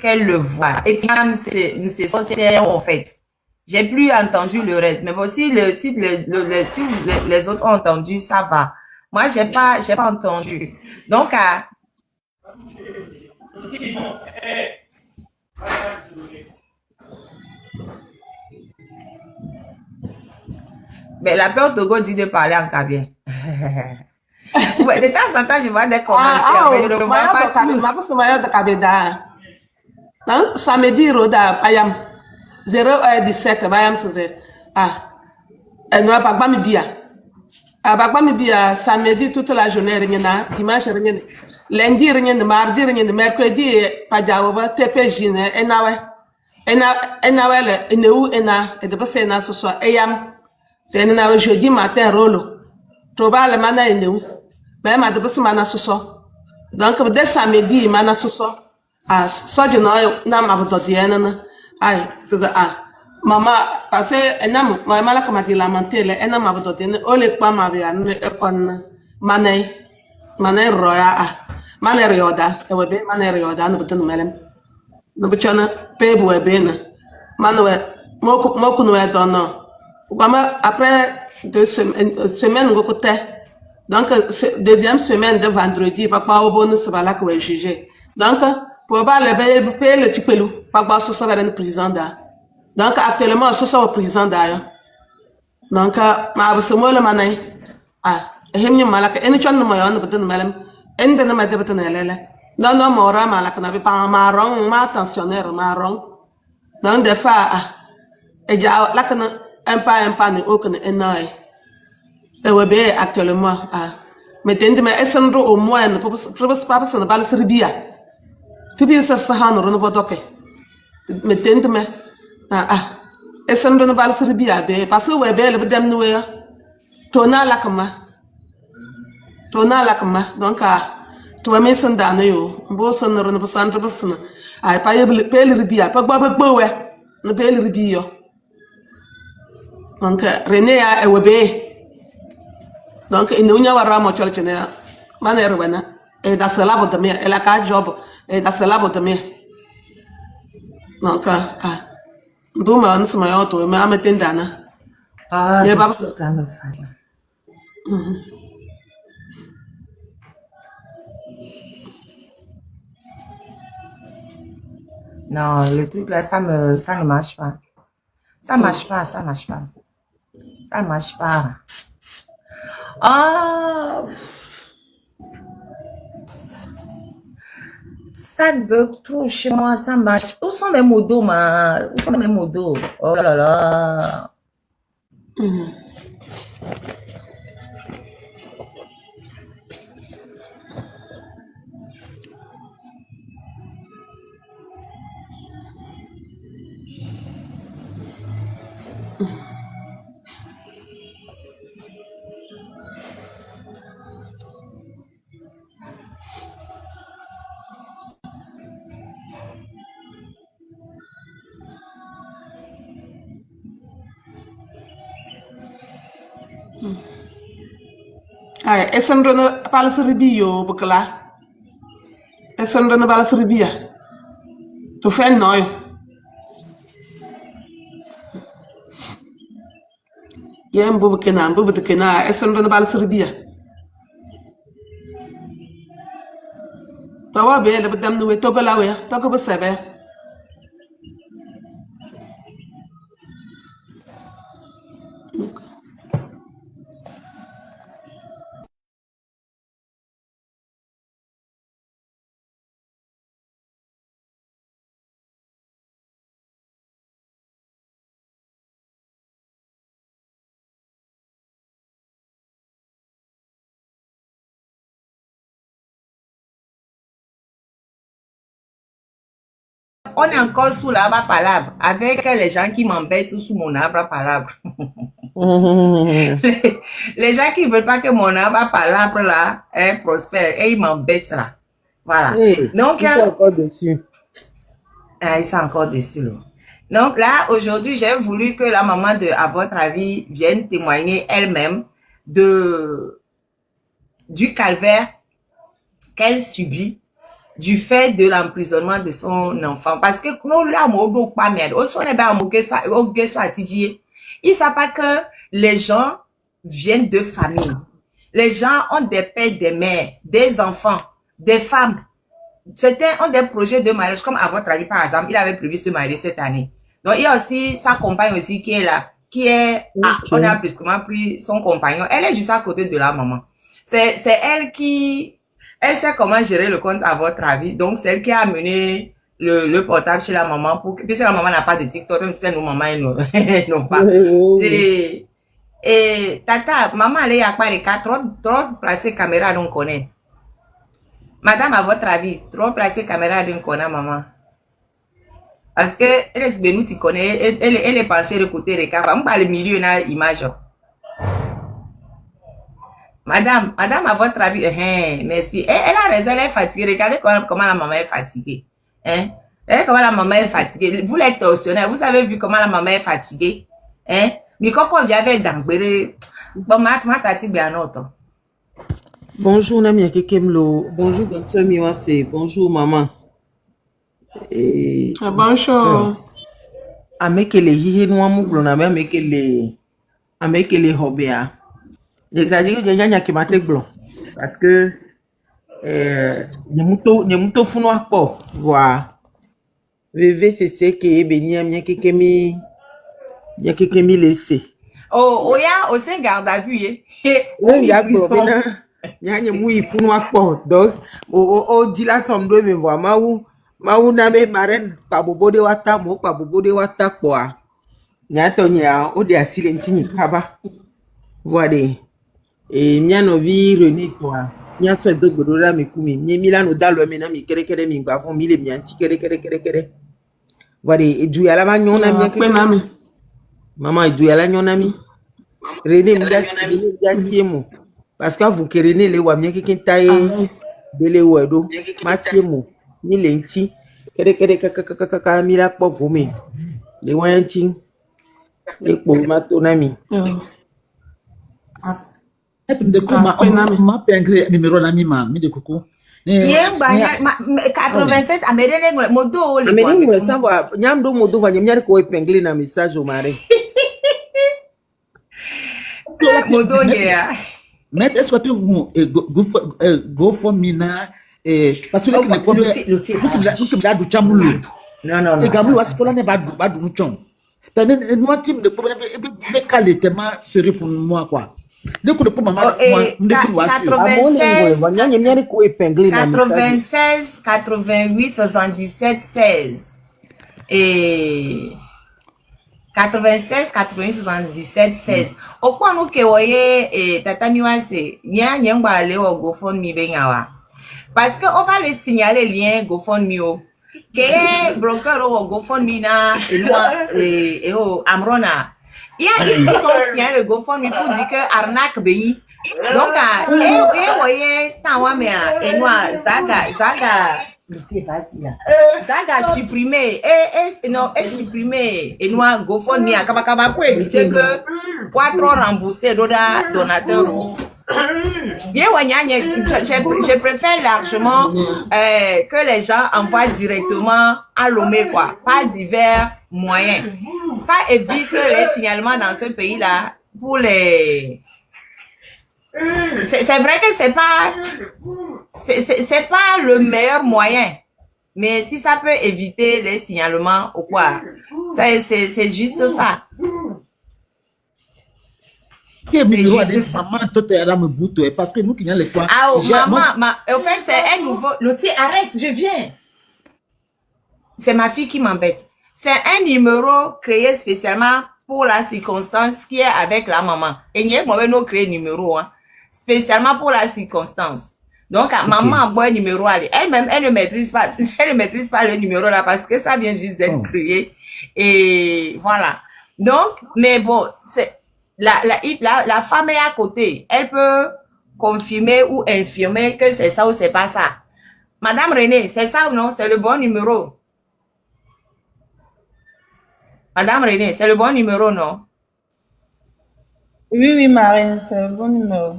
qu'elle le voie. Et finalement, c'est sorcière en fait. J'ai plus entendu le reste. Mais bon, si les autres ont entendu, ça va. Moi, j'ai pas entendu. Donc, mais la peur Togo dit de parler en cabien. Ouais, de temps en temps, je vois des commentaires, mais je ne vois pas tout. Donc, samedi, Roda, Payam, 0h17, Bayam, c'est elle ne va pas me bien. Abakba mi bia samedi toute la journée rien dimanche rien lundi rien mardi rien mercredi pajawo ba tepe jine enawe le eneu ena et de passer na so eyam c'est na jeudi matin rolo troba le mana eneu mais ma de passer mana so donc dès samedi mana so so je na ma boto diena na ai c'est mama parce que enam mama la comme dit lamenté enam ma boto diena o le pa ma bia ne ekon manai roya manai rioda e webe manai rioda no boto melem no bichana pebu ebe na manwe moku no e dono mama après 2 semaines go kote donc deuxième semaine de vendredi papa au bonus bala ko juger donc pour ba le payer le tipelu papa so so le président da donc actuellement so so président da donc ma abso le manai hemni malaka eni chon mo yon beten melem ende na ma de beten lele non mo ra malaka na bi pa marron ma tensionnaire marron donc des fois et ja la kana un pas ni aucun enai et webe actuellement mais tende me esendro au moins pour pas ça ne pas le serbia tu bien ça han ro no vodoke mais tende me esendro no pas le serbia be parce que webe le dem no ya tona la kama donc tu vas me senda no yo mbo son ro no santre bosna ay pa yebele pele ribia pa gba gbowe no pele ribio donc René a ewebe donc il n'y a pas de chol chene maner wana et dans cela bote me elle a ka job et dans cela bote me donc nduma on se ma auto me ameten dana c'est ça me fait. Non, le truc là, ça ne marche pas. Ça marche pas. Ça marche pas. Ça bug trop chez moi, ça marche. Où sont mes modos, Où sont mes modos? Oh là là. Esendro no pala serbio bukla esendro no pala serbia tu fais noy yem bubu kena esendro no pala serbia tawa be le badam no to gala we to go sebe On est encore sous l'arbre palabre avec les gens qui m'embêtent sous mon arbre palabre. Les gens qui veulent pas que mon arbre palabre là prospère et ils m'embêtent là. Voilà. Hey, Donc, ils sont encore dessus. ils sont encore dessus. Là. Donc là, aujourd'hui, j'ai voulu que la maman de, à votre avis, vienne témoigner elle-même du calvaire qu'elle subit du fait de l'emprisonnement de son enfant. Parce que nous, là, on pas merde. Il ne sait pas que les gens viennent de famille. Les gens ont des pères, des mères, des enfants, des femmes. Certains ont des projets de mariage, comme à votre avis, par exemple, il avait prévu se marier cette année. Donc, il y a aussi sa compagne aussi qui est là, on a brusquement pris son compagnon. Elle est juste à côté de la maman. C'est elle elle sait comment gérer le compte à votre avis. Donc, c'est elle qui a amené le portable chez la maman puisque la maman n'a pas de TikTok, même si nos mamans, n'ont pas. Et tata, maman, elle est à quoi les cas, trop placé caméra, donc on connaît. Madame, à votre avis, trop placé caméra, donc on a maman. Parce que, elle est nous, tu connais, elle est penchée de côté, les cas, on parle le milieu, na image. Madame, à votre avis, merci. Elle a raison, elle est fatiguée. Regardez comment la maman est fatiguée. Regardez comment la maman est fatiguée. Vous l'êtes torsionnaire, vous avez vu comment la maman est fatiguée. Mais quand on vient avec d'Angbéré, bon, Bonjour, Namia Kekemlo. Bonjour, Dr. Miwase. Bonjour, maman. Bonjour. Amekele hihe noa muglo na amekele hobea. C'est-à-dire que j'ai qui m'a blanc parce que nyemuto funo akpo voilà VVCC qui est béni amien kekemi laissé. Oh ya au sein garde à vue oui ya globena nya nyemu ifuno akpo donc o dit la somme de me voir maou na me marraine pa bobode wata mo pa bobode wata kwa nya to nya o de asile ntini kaba voilà. Et miano vi René toi nya so do gbodora mi kumi mi milano dalo mi na mi kere mi gba fun mi le mi anti kere voilà edu ya la ba nyon na mi kere maman edu ya la nyon na mi René mi ja mo parce que vous René le wa mi keke taye bele wo do ma tie mo mi le nti kere kaka mi la po gomi le wa nti le po ma to na mi de kuma ma pengre numéro na mi de coucou 87 améré modo le améré mo savoir nyam do modo va nyam ko epingle na message au mari modo yeah mais est-ce que tu go for me na parce que le qui la du chamulo non et gamu was ko la ne ba du chon tane no team de problème be qualité ma serait pour moi quoi. 96, 88, 77, 16. Et 96, 88, 77, 16. Au point où que voyez, Tata Miwase, nyangba aller au GoFundMe benyawa. Parce que on va les signaler lien GoFundMe que broker au GoFundMe na et au Amrona. Il y a qui sont signalés le GoFundMe pour dire que arnaque béni. Donc, voyez, et moi, Zaga supprimé, supprimé, et moi, GoFundMe, à Kabakaba, pour éviter que, quoi trop rembourser, donateur. Bien, je préfère largement que les gens envoient directement à Lomé, quoi, pas divers moyens. Ça évite les signalements dans ce pays-là pour les... C'est vrai que c'est pas le meilleur moyen, mais si ça peut éviter les signalements ou quoi, c'est juste ça. Parce que nous qui n'avons pas. Ah, oh, maman, au fait, c'est un nouveau. L'outil, arrête, je viens. C'est ma fille qui m'embête. C'est un numéro créé spécialement pour la circonstance qui est avec la maman. Et il y a un créé numéro, hein, spécialement pour la circonstance. Donc, maman a un numéro. Elle-même, elle ne maîtrise pas le numéro là parce que ça vient juste d'être créé. Et voilà. Donc, mais bon, c'est, la femme est à côté. Elle peut confirmer ou infirmer que c'est ça ou c'est pas ça. Madame Renée, c'est ça ou non? C'est le bon numéro. Madame Renée, c'est le bon numéro, non? Oui, Marine, c'est le bon numéro.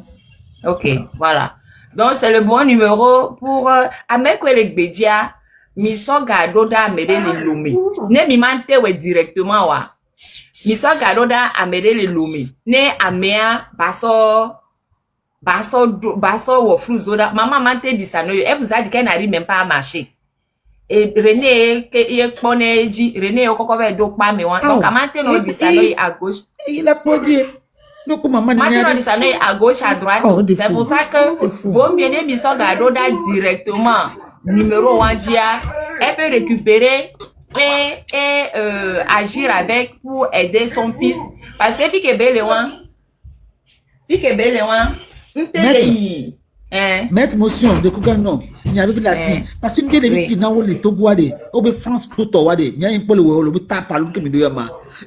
Ok, voilà. Donc, c'est le bon numéro pour avec les bédia, miso gado da amere le lumi. Ne mi mante we directement wa. Miso gado da amere le lumi. Ne amea baso wo fruzoda. Maman mante disano yo. Elle vous a dit qu'elle n'arrive même pas à marcher. Et René, René, donc amante no disano à gauche. Il a pas dit. Donc, maman, Maintenant, on s'en est à gauche, à droite. C'est pour ça que vos bien mis son gado directement numéro 1 dia. Elle peut récupérer et agir avec pour aider son fils. Parce que fille est belle, mettre motion de Kougano, il y a eu la scène. Parce que nous avons dit que les Togoade, au France, tout au il y a un peu le tap à l'autre milieu.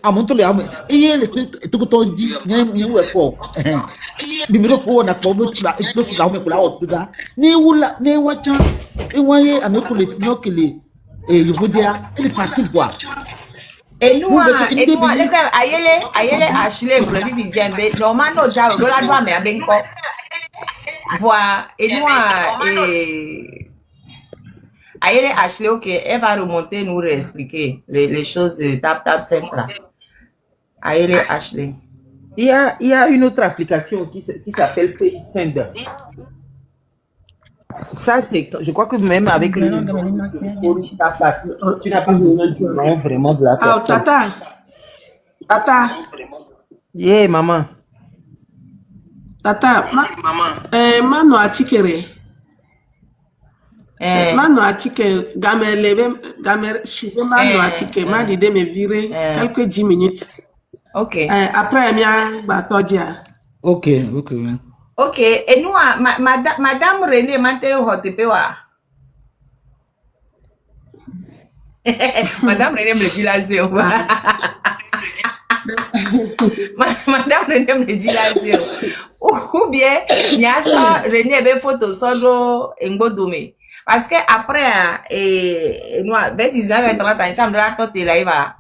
À mon tour, il y a les Togoto dit, il y a un peu. Numéro pour la pauvre, tu vas exploser la pour la haute. Ne watcha, et voyez à nos collègues, et je vous dire, il est facile quoi. Et nous, ayele Ashley, vous l'avez dit, normalement, j'ai la doigt, mais à Benko. Voilà, et nous, Ayele Ashley, ok, elle va remonter, nous réexpliquer les choses de Tap Sense là. Ayele Ashley. Il y a une autre application qui s'appelle PaySend. Ça, c'est, je crois que même avec le tu n'as pas besoin du nom vraiment de la personne. Tata. Yeah, maman. Tata, mano achikere. Mano achike, gamer, chive mano achike, m'a dit de me virer quelques 10 minutes. Ok. Après, mia batodia. Ok. Ok, et nous, Madame Renée, Mateo Hotepewa. Madame Renée me dit la zéro. Madame Renée me dit la zéro. Ou bien, il y a ça, Renée avait photo solo Ngodoumé. Parce que après, nous, 29 et 30 ans, tu as tout là, va.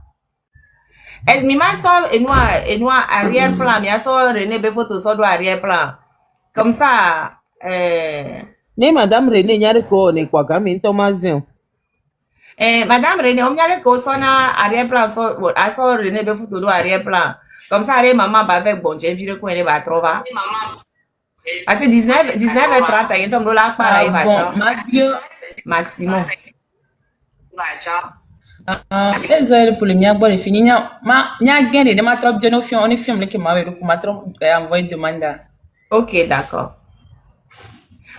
Est-ce que ma et nous, arrière-plan, il y a ça, Renée avait photo solo arrière-plan. Comme ça, Ne Madame Renée, il y a le corps, ne quoi, comme une Thomasin. Madame Renée, on y a le corps, on a arrière-plan, à son Renée de photo arrière-plan. Comme ça, les mamans, avec bon, j'ai vu le coin, les va trouver. Parce que 19 et 30, il y a un peu là, pareil, maximum. 16 heures pour le mien, bon, fini. Ma gagné de ma trop de nos films, on est film que ma mère m'a trop envoyé demande. Ok, d'accord.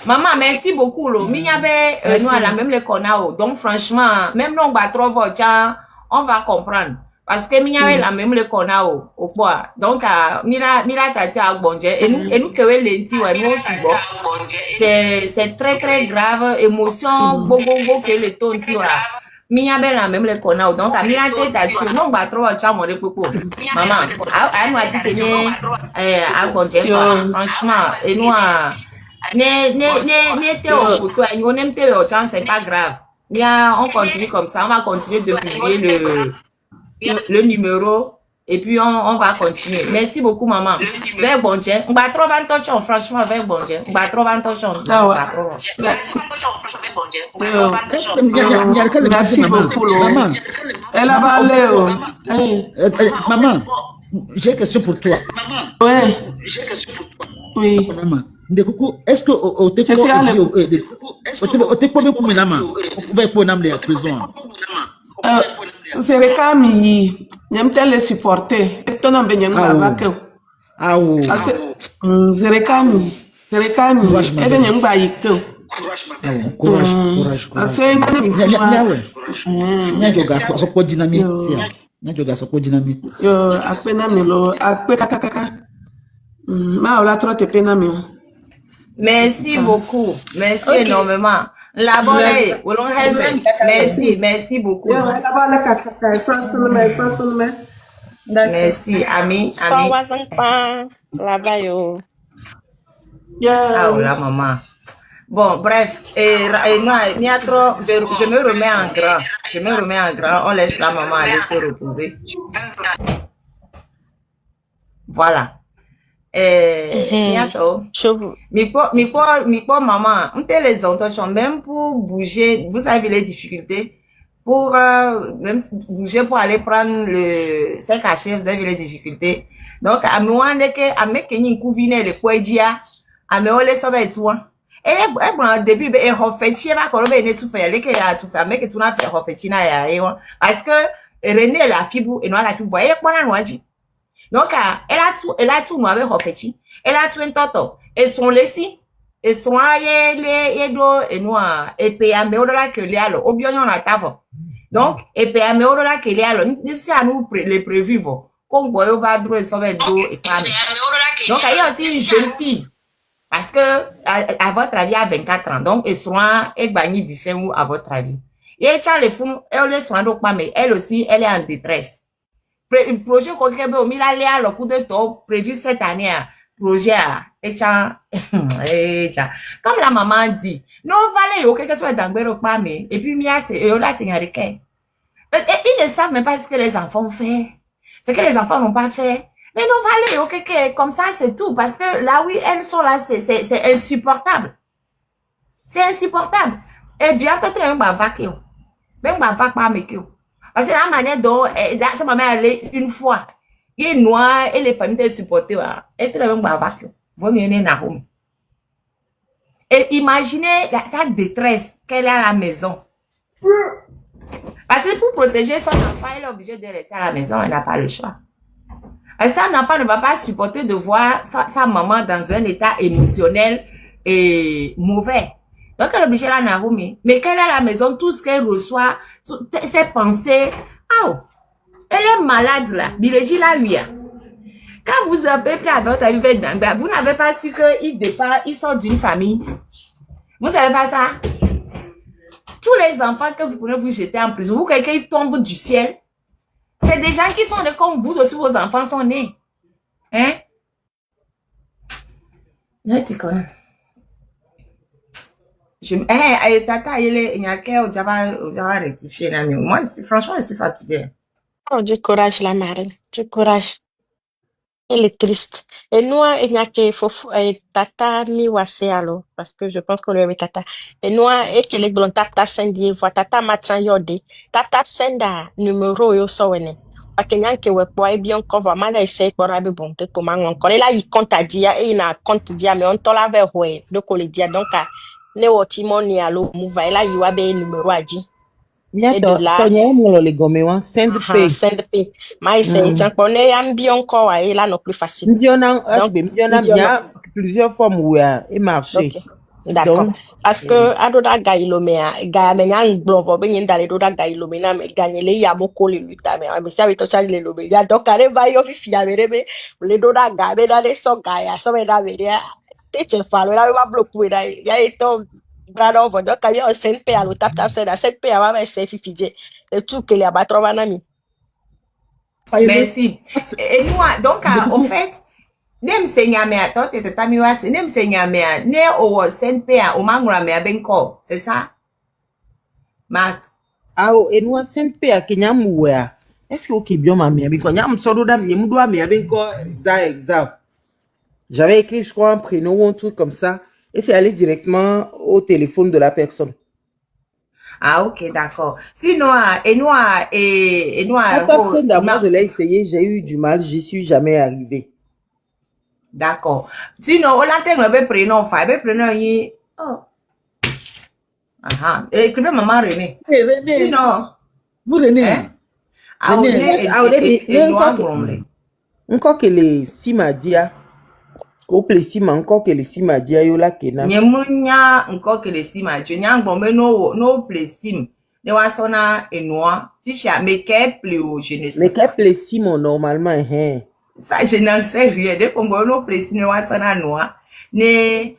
Maman, merci beaucoup. Nous à la même le connaissons. Donc, franchement, même nous, on va trop on va comprendre. Parce que nous avons la même le connaissons au poids. Donc, mira tati à bonje. Et nous, que lenti, ouais, nous, c'est très, très grave. Émotion, beaucoup, que le ton, tu vois. Minya la même le connaissons. Donc, mira tati, nous, on va trop mon repos. Maman, à nous, à bonje, franchement, et nous, n'était au photo, on aime au chance, c'est pas grave. Bien, on continue comme ça, on va continuer de publier le numéro et puis on va continuer. Merci beaucoup, maman. Vers bon Dieu. On va trop vendre franchement, vers bon Dieu. On va trop vendre Merci. Merci beaucoup, maman. Elle a parlé. Maman, j'ai une question pour toi. Ouais. Oui. Maman. Est-ce que au Tekpo pour Minama, on va pour Nam les prisons? C'est le cas, mais j'aime le supporter. Ton nom est avec eux. Ah oui. C'est le cas, c'est le cas, mais elle est avec eux. Courage. C'est merci beaucoup. Merci énormément. La bonne merci beaucoup. Merci, ami. Ah, la maman. Bon, bref, non, il y a trop, je me remets en grand. Je me remets en grand. On laisse la maman aller se reposer. Voilà. Bientôt. Mi po maman, on te les intentions, même pour bouger, vous savez les difficultés, pour même bouger pour aller prendre le 5 cachet, vous avez les difficultés. Donc, à moi, à me kenyi couviner le poedia, à me ole sobe toi. Et bon, début, et refaichi, va korobe ne tout faire, les que ya tout faire, mais que tu n'as fait refaichi na ya, parce que René la fibre, et non la fibre, voyez quoi la noiji. Donc, elle a tout noir avec refaichi. Elle a tout un toto. Et son laissi, et son yedo, et noir, et payé me odola que lialo, ou bien on a tavo. Donc, et payé me odola que lialo, nous c'est à nous les prévivre. Comme boyo va droit sauver d'eau et pas. Donc, il y a aussi une jeune fille. Parce que, à votre avis, à 24 ans. Donc, et soit, et bani vifé ou à votre avis. Et tient les fous, elle est soin donc pas, mais elle aussi, elle est en détresse. Projet qu'on crée au milieu à le coup de temps prévu cette année, projet, et tient, comme la maman dit, non, valait, ok, que ce soit dans le pas, mais, et puis, mia, c'est, là, c'est une ils ne savent même pas ce que les enfants font. Ce que les enfants n'ont pas fait. Mais non, valez, ok, comme ça, c'est tout. Parce que là, oui, elles sont là, c'est insupportable. C'est insupportable. Et bientôt, tu as même pas vaqué. Même pas vaqué, pas mais parce que la manière dont, ça m'a mis aller une fois. Il est noir, et les familles te supportent, et tu as même pas vaqué. Vaut mieux aller dans home. Et imaginez sa détresse qu'elle a à la maison. Parce que pour protéger son enfant, elle est obligée de rester à la maison, elle n'a pas le choix. Parce qu'un enfant ne va pas supporter de voir sa maman dans un état émotionnel et mauvais. Donc, elle est obligée de la Naomi. Mais qu'elle est à la maison, tout ce qu'elle reçoit, ses pensées, oh, elle est malade là. Bileji là, lui. Quand vous avez pris avec votre avis, vous n'avez pas su qu'il sort d'une famille. Vous ne savez pas ça? Tous les enfants que vous pouvez vous jeter en prison, ou quelqu'un tombe du ciel, c'est des gens qui sont nés comme vous aussi, vos enfants sont nés. Hein? Je te connais. Tata, il y a qu'à rectifier là, mais moi, franchement, je suis fatiguée. Oh, du courage, la marraine. Du courage. Elle est triste. Et nous, il n'y a que tata mi wase alors, parce que je pense qu'on lui avait tata. Et nous, et que les blonds tata sendi voix tata machin yode. Tata senda numéro yo so wene. Parce que n'y a que we boy bien cover. Manda essaye pour avoir bon de comment encore. Et là, il compte à dire et il a compte dire mais on t'en l'avait ouais de coller dire donc ne otimonie alo move là il va be numéro à dire. Et de là, send pay. Send pay. Mais c'est tiens qu'on est ambiant quoi et là non plus facile. Plusieurs formes où il marché. Okay. D'accord. Parce que adoda gailomea gamenya ngblombo be nyinda le doda gailomena me gagner ya moko le luta me ça veut dire le lobe ya donc arriva yo fifi ya verebe le doda gabe da le so gaya so me da veria te che falo la va bloquer da ya eto brado bo donc avio sempre allo tap tap c'est da sempre ava me se fifi je le tout que les abattre banami. Merci. Et nous donc au fait nem senyamea toi t'es tamiwa c'est nem senyamea ne o senpea o mangramea benko c'est ça Matt et nous senpea kenyamwa est-ce que OK bien mamia biko nyam sodo dam nyemdo amia benko exact j'avais écrit je crois un prénom ou un truc comme ça et c'est allé directement au téléphone de la personne. Ah ok d'accord sinon et nous moi je l'ai essayé j'ai eu du mal j'y suis jamais arrivé. D'accord. Sinon, on l'intègre le prénom, yi. Oh. Aha. Écrivez maman René. René. Sinon. Vous René. Encore que les simadia. Encore que les simadia yo la kena. Nyemunya encore que les simadia. Nyangombe no plesim. Ne wasona enoa. Ficha mais qu'est plus je ne sais. Mais qu'est plesim normalement hein. Ça, je n'en sais rien. Dès qu'on voit nos plaisirs, nous sommes noir. Ne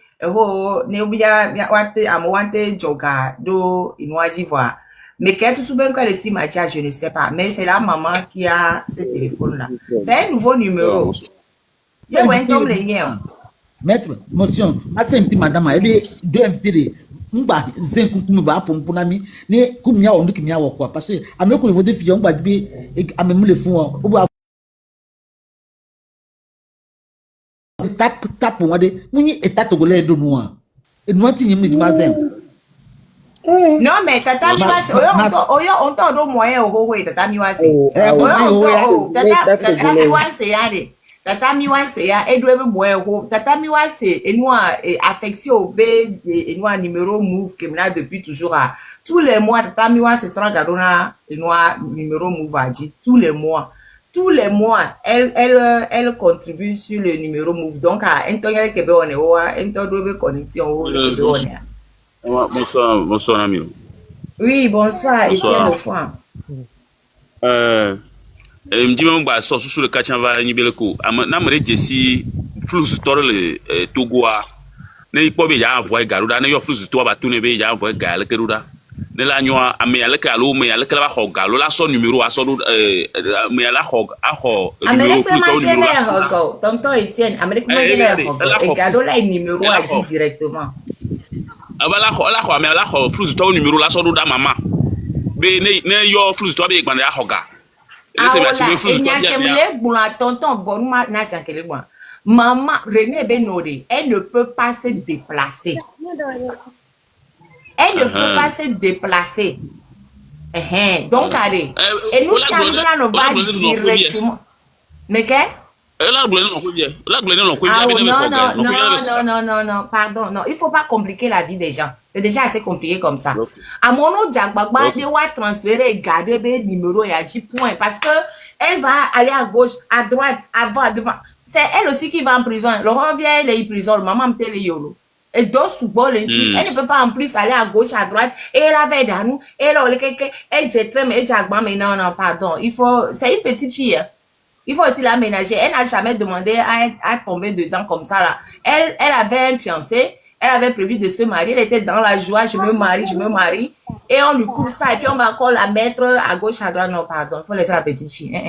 bien wante amouante joga do inouaji voir. Mais qu'est tout bien que les simatia, je ne sais pas. Mais c'est la maman qui a ce téléphone là. C'est un nouveau numéro. Il y a un homme les liens. Maître, motion, matin, petit madame, elle est deux invités. Mba zen kunkumi ba pour nami ne kumia on kimia wo kwa parce que ame ko voter fi on gba bi ame mu le fun o ba tap on de muni état togolais do no e no ti nyim ni ma zen Non, mais tata mi wase, on t'en do moyen au tata mi wase. Tata mi wase yare. Tata mi wase ya edwebe moyen au tata mi wase et nous affection be et nous numéro move que là depuis toujours à tous les mois tata mi wase sera gadona et nous numéro move a dit tous les mois. Tous les mois, elle contribue sur le numéro move. Donc, à Antonio Québec, on est au Antonio connexion au Bonsoir, ami. Oui, bonsoir, Étienne Lefranc. Me dit même bah sur le catch va ni beleko. Na me jesi flux store le Togoa. Ne ipo be ya envoyer garuda ne yo flux store ba tourner be ya envoyer gal keruda. Ne la nyoa ame ya le kalo me ya le kala ba ho galo la son numéro a son me ya la ho a ho numéro flux store numéro. Tonton Étienne, Amérique et galo la numéro agit directement. La ho me la ho flux store numéro la son da mama. Be ne yo flux store be gbanda ya ho ga. Maman René Benori, elle ne peut pas se déplacer. Elle ne peut pas se déplacer. Donc, allez. Et nous sommes dans nos vagues directement. Mais qu'est-ce? Non, pardon, non, il faut pas compliquer la vie des gens. C'est déjà assez compliqué comme ça. À mon nom, Jagbagba, elle doit transférer et garder le numéro et à 10 points parce que elle va aller à gauche, à droite, avant, devant. C'est elle aussi qui va en prison. Laurent vient, elle est en prison, maman me télé yolo. Et donc, sous bol, elle ne peut pas en plus aller à gauche, à droite, et elle avait dans nous, et elle dit très, mais Jagbagba, mais non, pardon. C'est une petite fille, hein. Il faut aussi l'aménager. Elle n'a jamais demandé à tomber dedans comme ça, là. Elle avait un fiancé. Elle avait prévu de se marier. Elle était dans la joie. Je me marie. Et on lui coupe ça. Et puis, on va encore la mettre à gauche, à droite. Non, pardon. Il faut laisser la petite fille.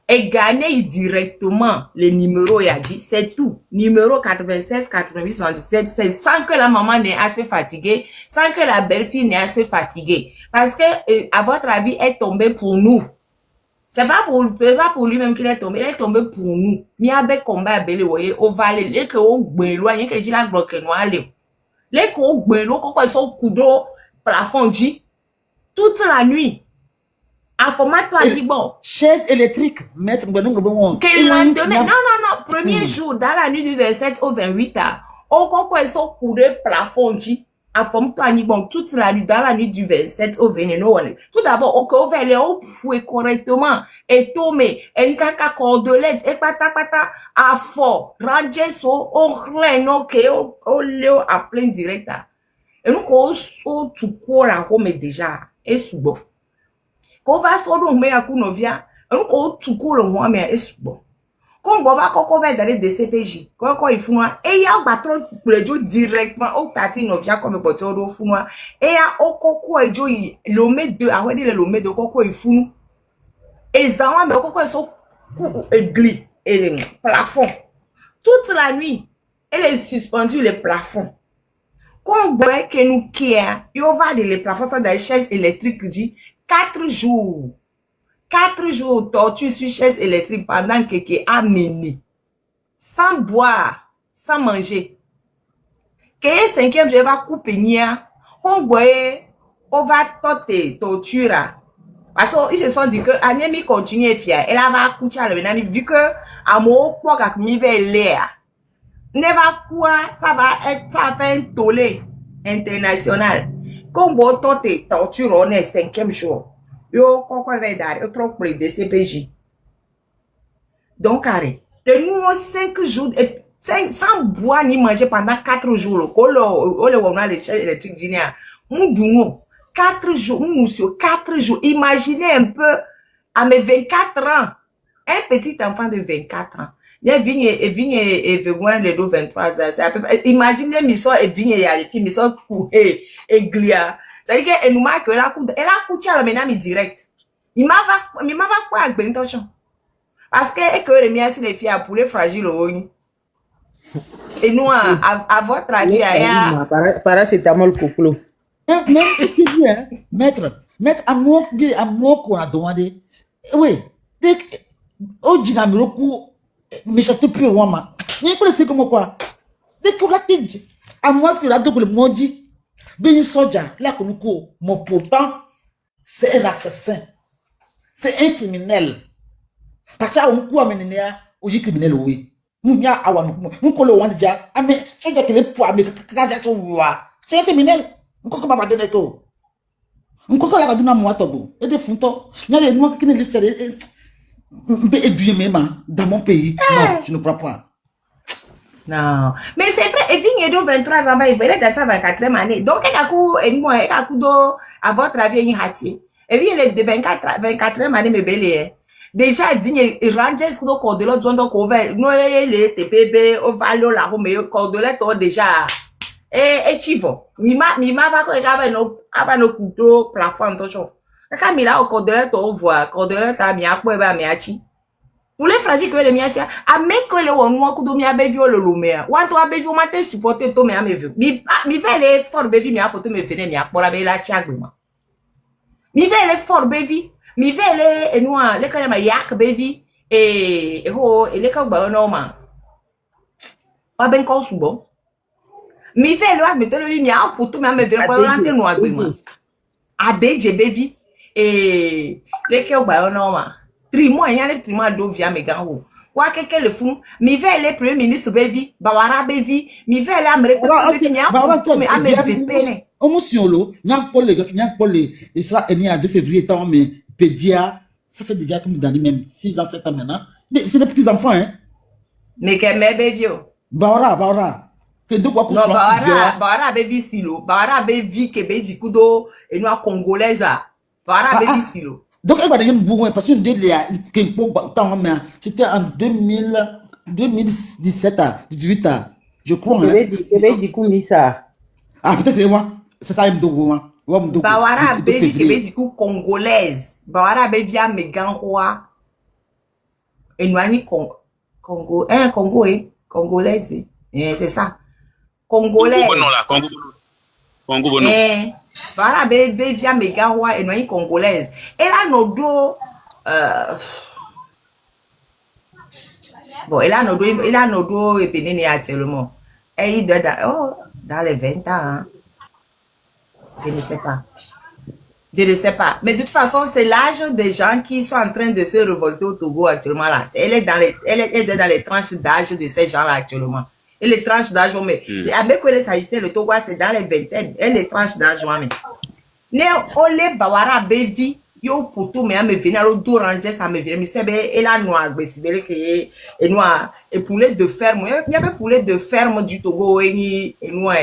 Et gagner directement les numéros, il a dit, c'est tout. Numéro 96, 88, 77. C'est sans que la maman n'ait à se fatiguer. Sans que la belle-fille n'ait à se fatiguer. Parce que, à votre avis, elle est tombée pour nous. C'est pas pour lui-même qu'il est tombé. Il est tombé pour nous. Mi abe combat abele voyez au valet. Les que au gbelo, rien que j'ai la bloque noire les. Les que au gbelo, quand ils sont coudo plafond dit toute la nuit. En format toi dit bon. Chaise électrique, maître Quel lendemain? Non. Premier jour, dans la nuit du 27 au 28 au quand ils sont coudo plafond dit. Informe-toi, bon, toute la nuit, dans la nuit du 27 au 29, tout d'abord, au vers les hauts fouets correctement, et tomber, et n'kaka cordelette, et pata, à fort, ranger so, au rien, ok, au léo, à plein direct, et nous, qu'on tout court la home déjà, et sous bon. Qu'on va sur le mais à Kounovia, et nous, qu'on tout court le roi, mais et sous bon. Quand on va qu'on va dans les DCPJ, quand il faut et il y a un bâton pour les jours directement au tati novia comme bâton au fou et il y a au coco et jo l'homme de à dire l'homme de coco il fou et ça mais coco ils sont gris et les plafonds toute la nuit elle est suspendue les plafonds quand on voit que nous qui il va de les plafonds ça dans les chaises électriques dit 4 jours 4 jours torture sur chaise électrique pendant que a mené. Sans boire, sans manger. Que 5e je vais couper nia. On voit, on va torture. Parce qu'ils se sont dit que Agnemi continue fier. Elle va coucher à l'ennemi vu que amour quoi qu'à mi vers l'air. Ne va quoi, ça va être, ça fait un tollé international. Comme on torture, on est 5e jour. Yo, quoi va dar, trop pour les DCPJ. Donc, carré. De nous, 5 jours, et 5, sans boire ni manger pendant 4 jours. On a les chaînes électriques géniales. Mon 4 jours, monsieur, 4 jours. Imaginez un peu, à mes 24 ans, un petit enfant de 24 ans. Il vient et les 23 ans. C'est à peu près, imaginez, mes soeurs, et vient et les filles, mes soeurs, et glia. C'est-à-dire qu'elle nous marque, elle a couché à la ménage direct. Il m'a va quoi avec intention. Parce que les miens, c'est les filles à poulet fragile au Et nous, à votre avis, il y a... Paracétamol coclo. Mais excusez-moi, hein, maître, à moi qu'on a demandé. Oui, dès que, au dynamique, mais ça te peut, moi, mais c'est comme quoi? Dès que la tête, à moi, il a double maudit. Ben, soldat, là, qu'on nous mon pourtant, c'est un assassin. C'est un criminel. Parce que on peut amener au criminel, oui. Nous, nous, collons, on dit, ah, mais, c'est que les poids, mais, c'est un criminel. Nous, comment va donner tout? Nous, comment la donner à moi, Togo? Et des fontos. Il y a des noirs qui ne laissent pas dans mon pays. Non, je ne crois pas. Non. Mais c'est vrai, et puis, il y a 23 ans, il venait dans sa 24e année. Donc, il y a un coup à votre avis, il y a un hâtier. Et puis, il y a 24e année, mais belle. Déjà, il vient, il range ce qu'on de l'autre zone, donc, on va, nous, les TPB, on va aller là, mais, qu'on de l'autre, déjà, et chivo. Mima va, quand il y a nos couteaux, plafond, tout ça. Quand il a, qu'on de l'autre, on voit, qu'on de l'autre, il y a un peu, il y a un pour les fragiles que les miens, c'est à mettre que le one coup de mia bevi le lumea. One to bevi o mate supporter to me a mevu. Mi vele for bevi mi a poto me vene mi a pora be la chiaguma. Mi vele for bevi. Mi vele enwa le kana ma yak bevi e ho e le ka gba no ma. Wa ben ko subo. Mi vele wa metelo mi a poto me a me vene ko la te no agbema. Adeje bevi e le ka gba no ma. Trimo y a les trimo do via me ganho. Wa keke le fun, mi ve le premier ministre bevi, bawara bevi, mi ve le Amérique bevi nya ko me amevepene. Omusiolo, nya pour les et ça est né à 2 février tant mais pédia, ça fait déjà comme dans les mêmes 6 ans 7 ans maintenant. C'est des petits enfants hein. Mais que me bevio. Bawara. Que de quoi non, bawara bevi silo, bawara bevi ke be dikudo et nous congolaise. Bawara bevi silo. Donc, il va y avoir parce que c'était en 2017 à 18 à, je crois. Ah, peut-être moi, c'est ça, Bawara bevi que du coup congolaise. Bawara bevi a megan roi. Et nous ani Congo, congolaise. C'est ça. Congolaise. Congo non là, Congo bon non. Voilà, bébé via Megawa et noyé congolaise. Et là, nos dos, bon, et là, nos dos, et pénéné actuellement. Et il doit dans les 20 ans, hein. Je ne sais pas. Je ne sais pas. Mais de toute façon, c'est l'âge des gens qui sont en train de se révolter au Togo actuellement là. Elle est dans les tranches d'âge de ces gens là actuellement. Et les tranches d'âge, mais avec les Sagittaires, le Togo, c'est dans les vingtaines. Et les tranches d'âge, mais. Ne ole bawara bevi, yo poto me ame venir au dos ranger ça me vient. Mais c'est et la noire, besibele que et noir et poulet de ferme. Il y avait poulet de ferme du Togo et noir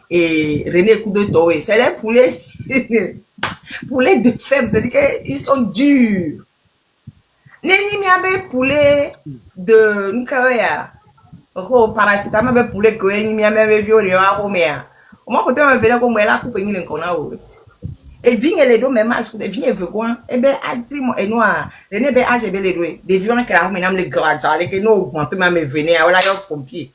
et René coup de Toé. C'est les poulets, poulet de ferme, c'est-à-dire qu'ils sont durs. Neni mi abe poulet de nkaya. Oh, parasitamol be poulet que ni mi ame violé à Romea. Moi, quand on me venait comme elle a coupé une cona. Et vigne les deux même âge, et vigne veut quoi? Et ben, et noir, les nébé âge et les deux, des violons qui a même les gradins, les que nous augmentons même venir à la pompier.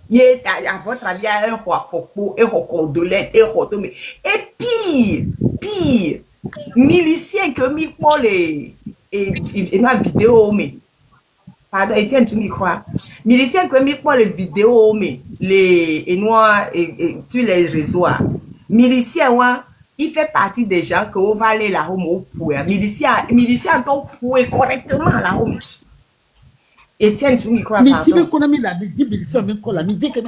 Yé, à votre avis, un roi faux, un roi de l'aide, un roi de mais. Et pire, milicien que mi pour les, et ma vidéo, mais. Pardon, Etienne, tu m'y crois. Milicien que mi pour les vidéos, mais, les noirs, et tu les réseaux. Milicien, ouais. Il fait partie des gens que on va aller là où pour milicien donc pour correctement là où Etienne tu me crois mais pas tu veux qu'on a mis la dit milicien même qu'on la mis dit que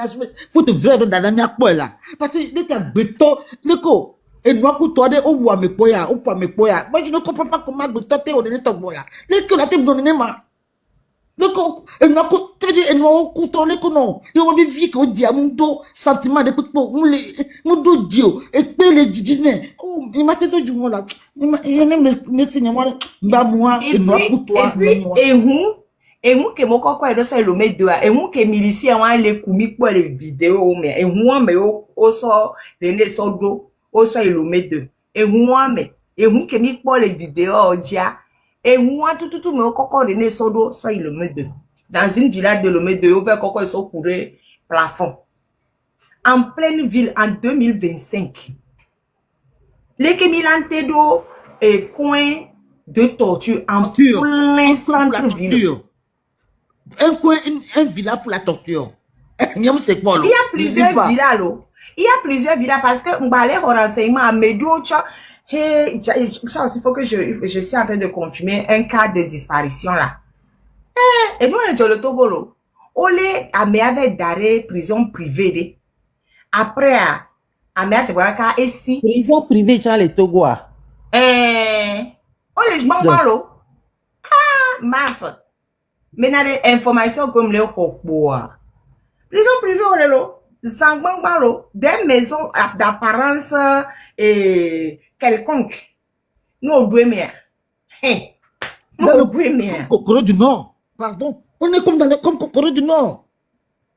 faut te vrai dans la mia quoi là parce que dès que béton le co et moi que toi de au bois me poya au pas me poya moi je ne comprends pas comment béton te on est ton boya les que la te donner ma le co et moi que tu veux dire et moi contrôler que non et on veut vivre que dia mon dos sentiment de pour mon dos dio et pe les disney oh il m'a tout du moi là il aime les signes moi ba moi et moi pour toi et où que mon coco est dans le médio et où que milicien on les commis pour les vidéos mais et où mais au sort les sodo au sort le médio et où que mi pour les vidéos dia et moi tout mais au coco René Sodo soit il le met de dans une village de le met de over coco ils sont courés plafond. En pleine ville en 2025. Les Milantedo est coin de torture en plein centre-ville. Un coin, un villa pour la torture. Il y a plusieurs villas, là. Il y a plusieurs villas parce que on va aller au renseignement à Medoucha. Hey, ça aussi, il faut que je suis en train de confirmer un cas de disparition là. Et nous, on est dans le Togo, là. On est à Méave d'arrêt, prison privée. Après, à Méave, tu vois, ici. Prison privée, tu as les Togois. On est jouant, là. Ah, Marthe. Mais il y a des informations comme les Hokboa. Prison privée, on est là. Des maisons d'apparence quelconque. Nous, on doit mieux. Nous, on doit mieux. Kokoro du Nord, pardon. On est comme Kokoro du Nord.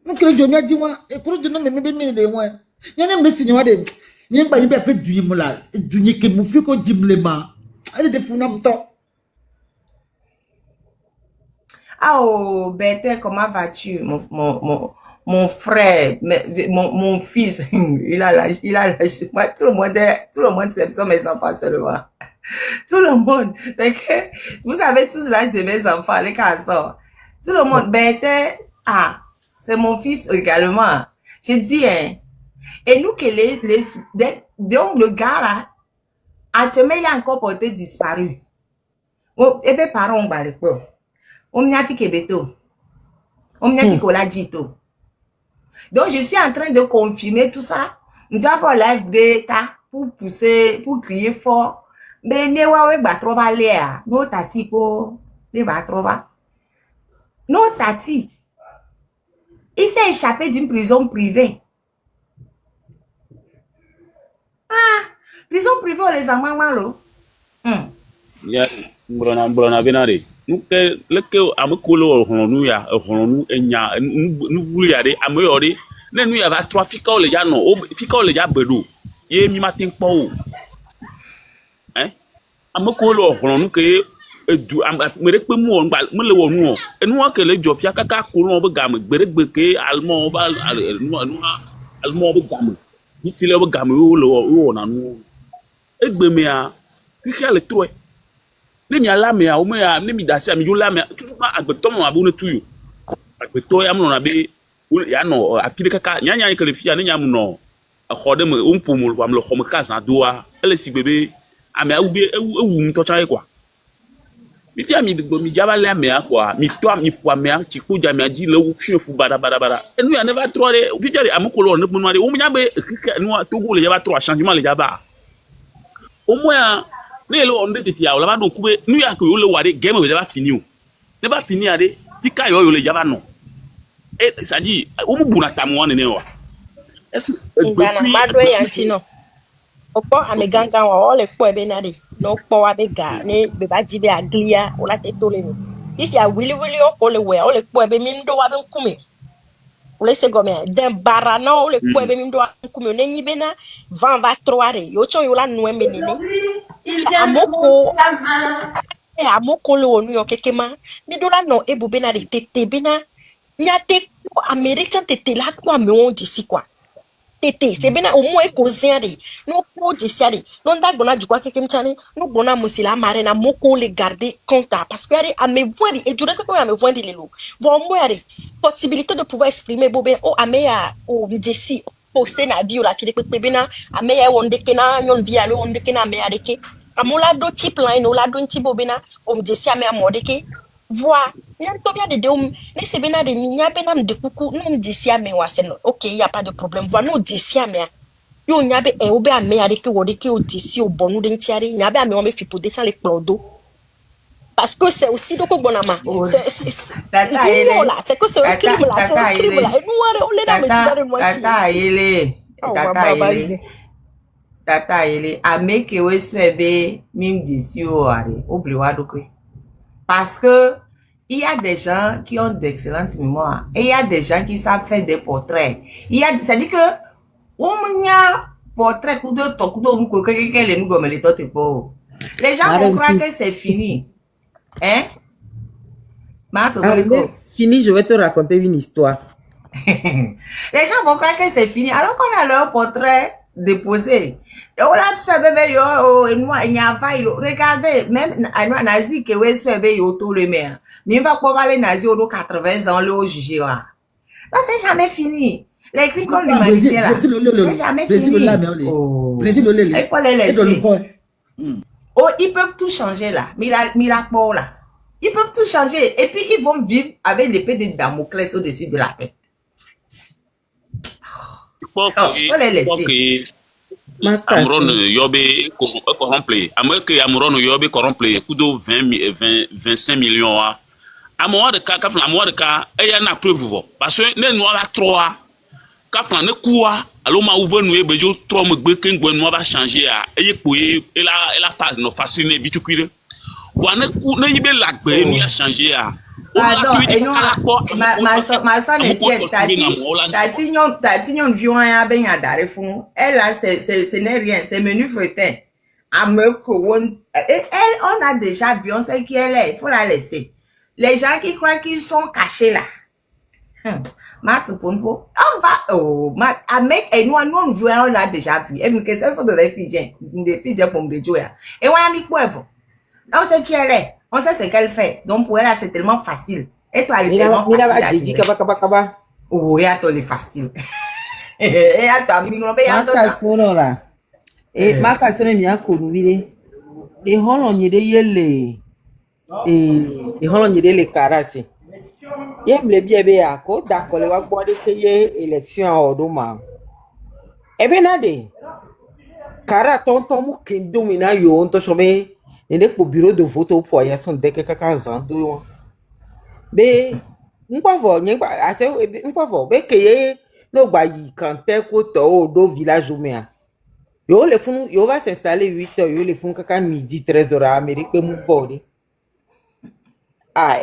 Donc, le Johnny a dit, moi, Kokoro du Nord, mais bien, il y a un message, il y a un peu du Yimola, du Niki Moufiko Jimlema. Elle est des fondamentaux. Ah, oh, Berthe, comment vas-tu, mon frère, mon fils, il a lâché. Moi, tout le monde sait sont mes enfants seulement. Tout le monde. C'est que, vous savez tous l'âge de mes enfants, les garçons. Tout le monde, Berthe, ah, c'est mon fils également. Je dis, hein. Et nous, donc, le gars là, actuellement, il a encore porté disparu. Et bien, parents, on va le faire. On m'a fait Kebeto. On m'a fait Koladjito. Donc, je suis en train de confirmer tout ça. Nous avons live data pour pousser, pour crier fort. Mais ne wawe ba trova lea. No tati po. Ne ba trova. No tati. Il s'est échappé d'une prison privée. Ah, prison privée, on les a mamalo. Ya, brona benare. Nous que le que amekolo honu ya honu enya nous vulu ya de amoyori ne nous ya va trois fika le ya no fika le ya bedo ye mi matin po o hein amekolo honu ke edu mere pe mu on me le wonu o enu wa ke le jofia kaka ko no be game gberegbe ke almo ba almo be game itile be game o le o na nu egbe me a kika le troe ne mi ala me a o me a ne mi dasi a mi yo la me tout ma agbeto mo abu ne tuyo agbeto ya mo na be ya no apide kaka nyanya ke le fia ne nya mo no khode me o mpo mo fam le khom ka san doa ele si bebe ame a ubi ewu mi to cha kwa mi fia mi do mi jaba le ame a kwa mi to mi po ame a ti ko ja mi aji le wu fi fu bada enu ya never tro de fi jare amukolo ne mo de o mi nya be nu Togo le jaba tro changement le jaba o mo ya ne le on de tete a la ba do kube nu ya ko yo le wade game be ba fini o ne ba fini ade tika yo le jaba no e ça dit o mu buna tamu ne wa est-ce que ngana mado yantino opo ameganga wa ole po ebe na de no po wa be ga ne be ba jibe aglia o la tetole ni if ya willy o ko le we o le po ebe mi ndo wa be nkumi o le se gome den barana o le po ebe mi ndo wa nkumi ne nyibe na van va troare yo cho yo la no menene amoko le onu yo kekema ni do la no ebu be na de tete be na nyate American tete la kwa me on disi kwa tete c'est bien au moins causer non pour disiari non da gona du quoi que mtani no gona musila mare na moko le garder compte parce que à me voir et du que à me voir les lo vont moi possibilité de pouvoir exprimer bobé o ameya o disi poster na bio la qui de bena ameya wonde kena nyon via lo wonde kena ameya de ke amola do type line o la do nti bobena o disi ameya modeke voix Nyantobia de deum ne se bena de nya bena de kuku non disia me wa seno OK il y a pas de problème voix non disia me yo nya be e obe ame ya de ke wode ke o disi o bonu de ntiare nya be ame o me fipo de les clodo parce que c'est aussi donc bonama c'est c'est que c'est un crime là c'est un crime là et nous on les da me dire moi tata ele ame ke we sebe mim disi o are oble wa dokwe. Parce que il y a des gens qui ont d'excellentes mémoires et il y a des gens qui savent faire des portraits. C'est-à-dire que on y a portrait coup de les gens vont croire que c'est fini. Hein? Fini, je vais te raconter une histoire. Les gens vont croire que c'est fini, alors qu'on a leur portrait déposé. Et on a bébé yo, et moi, il y a pas, regardez, même, un nazi qui est bébé yo, tout le maire. Mais il va pas parler nazi au 80 ans, le juger, là. Ça, c'est jamais fini. Les crimes contre l'humanité, là. C'est jamais fini. Il faut les laisser. Oh, ils peuvent tout changer, là. Miracle, là. Ils peuvent tout changer. Et puis, ils vont vivre avec l'épée de Damoclès au-dessus de la tête. Faut les laisser. Amuron yobe corromple. Amérique Amuron yobe corromple. Kudo 25 millions. À moi de cas, à moi de cas, et y a une preuve. Parce que ne nous la trois. Kafran ne quoi. Alors ma ouvre nous bejo trois me bekin gouvernement va changer à. Et la phase no facile ne bitu cuire. Voilà ne yibe la gbe nous a changé à. Pardon, et non, ma soeur n'était tati nyon vion ya ben ya dare fun. Elle là ce n'est rien, c'est menu fretin. Elle on a déjà vu, on sait qui elle est, il faut la laisser. Les gens qui croient qu'ils sont cachés là. On va avec et nous on voit on l'a déjà vu. Et que ça faut de les Fidjiens pour me jouer. Et on a mis quoi vous? On sait qui elle est. On sait ce qu'elle fait. Donc, pour elle, c'est tellement facile. Et toi, elle est tellement facile. Oh, et à toi, elle est facile. Et à toi, Nende ko bureau de vote au poya son deke kaka zando be nkwa be keye no gba yi kante ko to o do village ou mea yo le fun yo va s'installer 8h yo le fun kaka midi 13h à Amérique pe mou fort.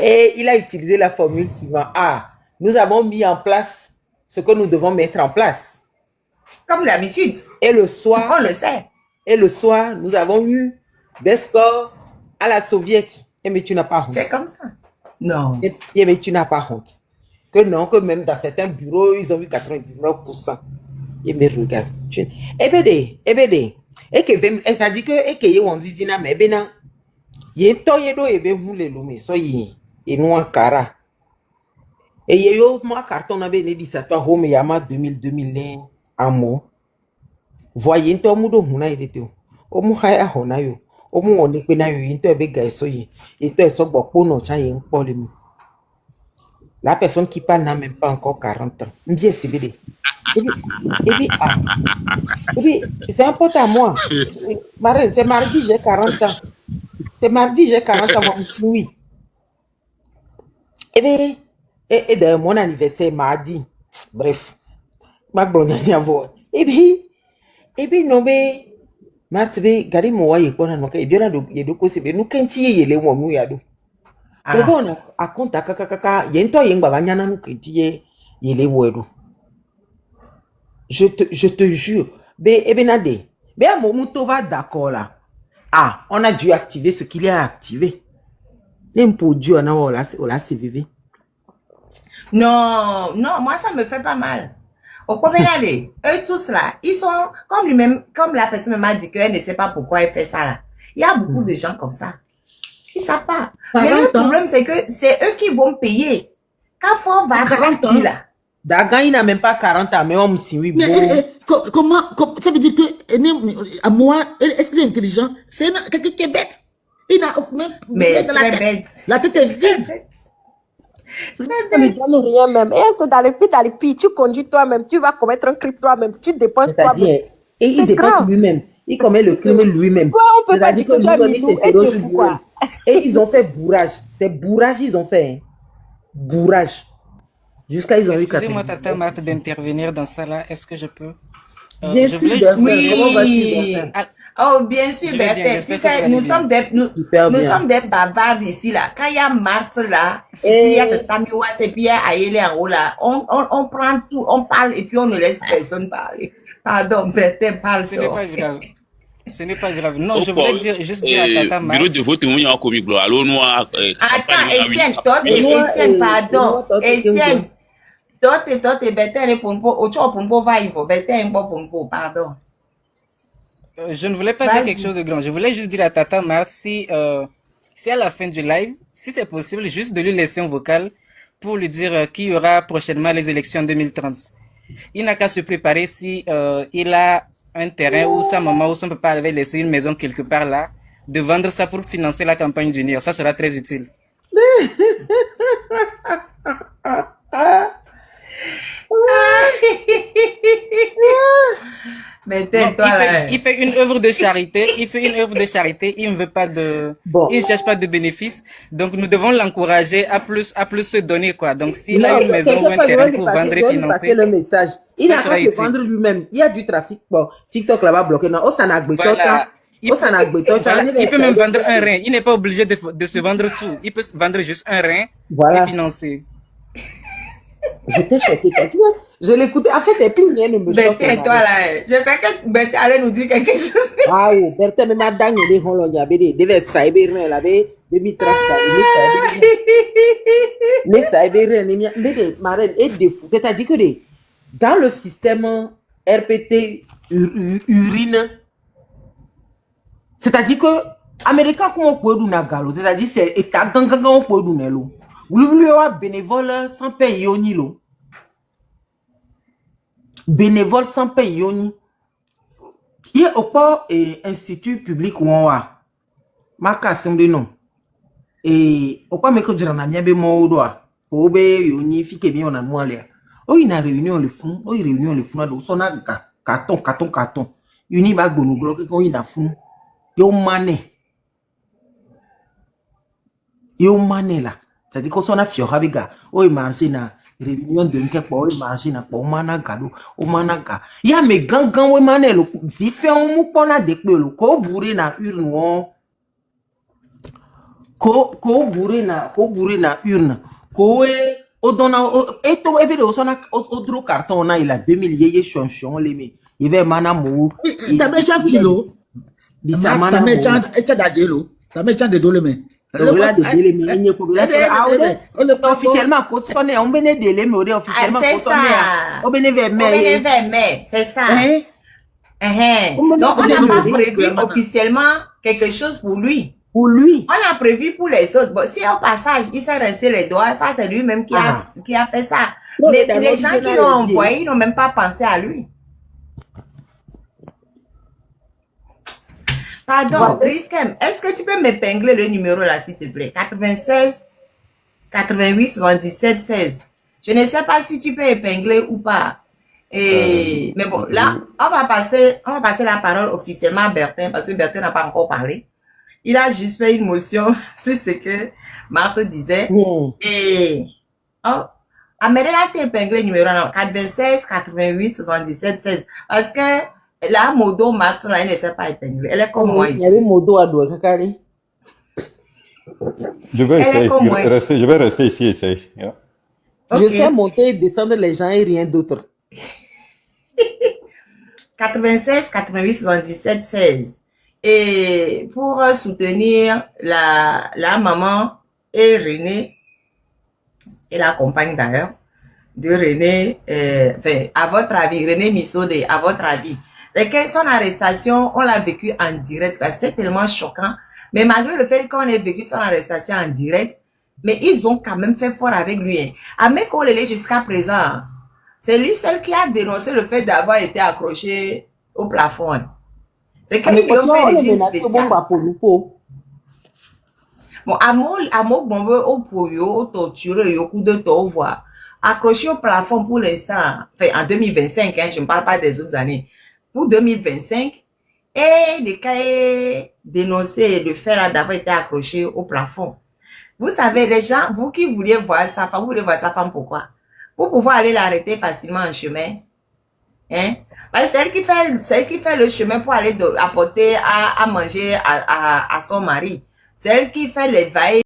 Et il a utilisé la formule suivante. Nous avons mis en place ce que nous devons mettre en place comme d'habitude. Et le soir on le sait. Et le soir nous avons eu des scores à la soviète. Mais tu n'as pas honte. C'est comme ça. Non. Mais tu n'as pas honte. Que non, que même dans certains bureaux, ils ont eu 99%. Et me regarde. Et que, ça dit que, et que, on dit, mais ben, y a to yedo ebe hule lume, so yi, et nous en cara. Et y a yo, moi, carton na bene di sa to home yama 2000 amo. Voyez, to mudo huna edete. O mu haya hona yo. O mu one pe na yo into ebe ga so yi. Into eso gbo no cha yin po le mi. La personne qui parle n'a même pas encore 40 ans. Ndiye sibede. Et puis, c'est important à moi. Marine, c'est mardi, j'ai 40 ans. C'est mardi, j'ai 40 ans, moi, je suis. Et bien, et de mon anniversaire mardi. Bref. Ma blonde a voir. Et puis, non, mais, Marthe, gari mo ye kona no ke biona do ye do ko sebe nu kenti ye le mo mu ya do. Donc on a compte kaka yento ye ngba banyana nu kenti ye le wo do. Je te jure. Ebenade. À Momuto va d'accord là. On a dû activer ce qu'il y a activé. N'importe Dieu, on l'a CVV. Non, moi ça me fait pas mal. Au premier eux tous là, ils sont comme lui-même, comme la personne m'a dit qu'elle ne sait pas pourquoi elle fait ça là. Il y a beaucoup de gens comme ça. Ils savent pas. Mais le problème c'est que c'est eux qui vont payer. Quand on va partir là. Dagan, il n'a même pas 40 ans, mais on me suit. Comment, ça veut dire que, à moi, est-ce qu'il est intelligent? C'est quelqu'un qui est bête. Il n'a mais très bête. La tête est vide. Ne donne rien même. Et que dans les pays, tu conduis toi-même, tu vas commettre un crime toi-même, tu dépenses toi-même. Et il dépense lui-même. Il commet le crime lui-même. C'est-à-dire que lui-même, c'est féroce sur lui-même. Et ils ont fait bourrage. C'est bourrage, ils ont fait. Bourrage. Jusqu'à ils ont eu. Excusez-moi, Tata Marthe, d'intervenir dans ça là. Est-ce que je peux? Bien sûr, oui. Oh, bien sûr, Bertin. Tu sais, nous sommes des bavards ici là. Quand il y a Marthe là, et puis il y a le Tamiwas et puis il y a Ayele en haut là, on prend tout, on parle et puis on ne laisse personne parler. Pardon, Bertin, parle. Ce n'est pas grave. Ce n'est pas grave. Non, je voulais juste dire à Tata Marthe. Bureau de vote, il y a un comique. Alors, nous, attends, Étienne, pardon. Étienne, Toi, Bertin, Pompo, tu as Pompo, va y voir. Bertin, Pompo, pardon. Je ne voulais pas dire quelque chose de grand. Je voulais juste dire à Tata Marthe si à la fin du live, si c'est possible, juste de lui laisser un vocal pour lui dire qu'il y aura prochainement les élections en 2030. Il n'a qu'à se préparer si il a un terrain où sa maman ou son papa avait laissé une maison quelque part là, de vendre ça pour financer la campagne du NIR. Ça sera très utile. Mais il fait une œuvre de charité. Il ne veut pas il ne cherche pas de bénéfices. Donc, nous devons l'encourager à plus se donner, quoi. Donc, s'il a une maison ou un terrain pour vendre et financer. Le message. Il n'a qu'à se vendre lui-même. Il y a du trafic. Bon, TikTok là-bas bloqué. Non, voilà. Il peut même vendre un rein. Il n'est pas obligé de se vendre tout. Il peut vendre juste un rein et financer. J'étais choquée. Je l'écoutais. En fait, et puis rien ne me choque. Toi là, je crois que Bertin allait nous dire quelque chose. Ah oui, Bertin même a dagné les Hollandais. Devait saïber rien là-bas. Demi tracta. Les saïber rien. Mais marraine est défaut. C'est-à-dire que dans le système RPT urine, c'est-à-dire que Américain comment peut nous nagalo. C'est-à-dire c'est état gangan on peut nous nelo. Vous voulez bénévole sans payer au nilo. Bénévole sans payer au nilo. Il y a pas institut public où on va. Ma casse non. Et au pas me que dire na bien be mo doa. Ko be yoni fi ke bien on a moi là. Oh il a réunion le fond, oh il réunion le fond do sona carton. Uni ba gonu glo ke ko il a fond. Yo mané là. C'est-à-dire qu'on s'en a fiora biga. Oh, il marche na réunion de quelque part. Il marche na pour mana gado. O mana ga. Ya me gangan we mané lo. Si fait un mou pona dekpe lo. Ko bourré na urne. Ko bourré na urne. Ko o donna et to ebe de sona o dro carton na il a 2000 yeye chonchon le me. Il va mana mou. Ta mecha filo. Ta mecha echa dajelo. Ta mecha de doleme. Officiellement, on béné délai, mais officiellement, c'est ça. Donc, on n'a pas prévu officiellement quelque chose pour lui. On a prévu pour les autres. Bon, si au passage, il s'est resté les doigts, ça c'est lui-même qui a fait ça. Mais les gens qui l'ont envoyé, ils n'ont même pas pensé à lui. Pardon, Riskem, est-ce que tu peux m'épingler le numéro là, s'il te plaît? 96 88 77 16. Je ne sais pas si tu peux épingler ou pas. Mais bon, là, on va passer la parole officiellement à Bertin, parce que Bertin n'a pas encore parlé. Il a juste fait une motion sur ce que Marthe disait. Et, Amélie a épinglé le numéro 96 88 77 16. Parce que, là, Modo, Marthe, là, elle ne sait pas épingler. Elle est comme moi ici. Il y avait Modo à doigt, Kakari. Je vais rester ici, essayer. Yeah. Okay. Je sais monter et descendre les gens et rien d'autre. 96 88 77 16. Et pour soutenir la maman et René, et la compagne d'ailleurs, de René, à votre avis, René Missodé, à votre avis, c'est que son arrestation, on l'a vécu en direct, parce que c'était tellement choquant. Mais malgré le fait qu'on ait vécu son arrestation en direct, mais ils ont quand même fait fort avec lui. Hein. Ahmed Kolele jusqu'à présent, c'est lui seul qui a dénoncé le fait d'avoir été accroché au plafond. Hein. C'est qu'il lui a fait un régime spécial. Bon, Amo bombe au poyo, au torturé, au coup de tovoir. Accroché au plafond pour l'instant, enfin en 2025, hein, je ne parle pas des autres années. Pour 2025, et les cas dénoncé le fait d'avoir été accroché au plafond. Vous savez, les gens, vous qui vouliez voir sa femme, vous voulez voir sa femme pourquoi? Pour pouvoir aller l'arrêter facilement en chemin. Hein? Parce que c'est elle qui fait le chemin pour aller apporter à manger à son mari. C'est elle qui fait les vaillées.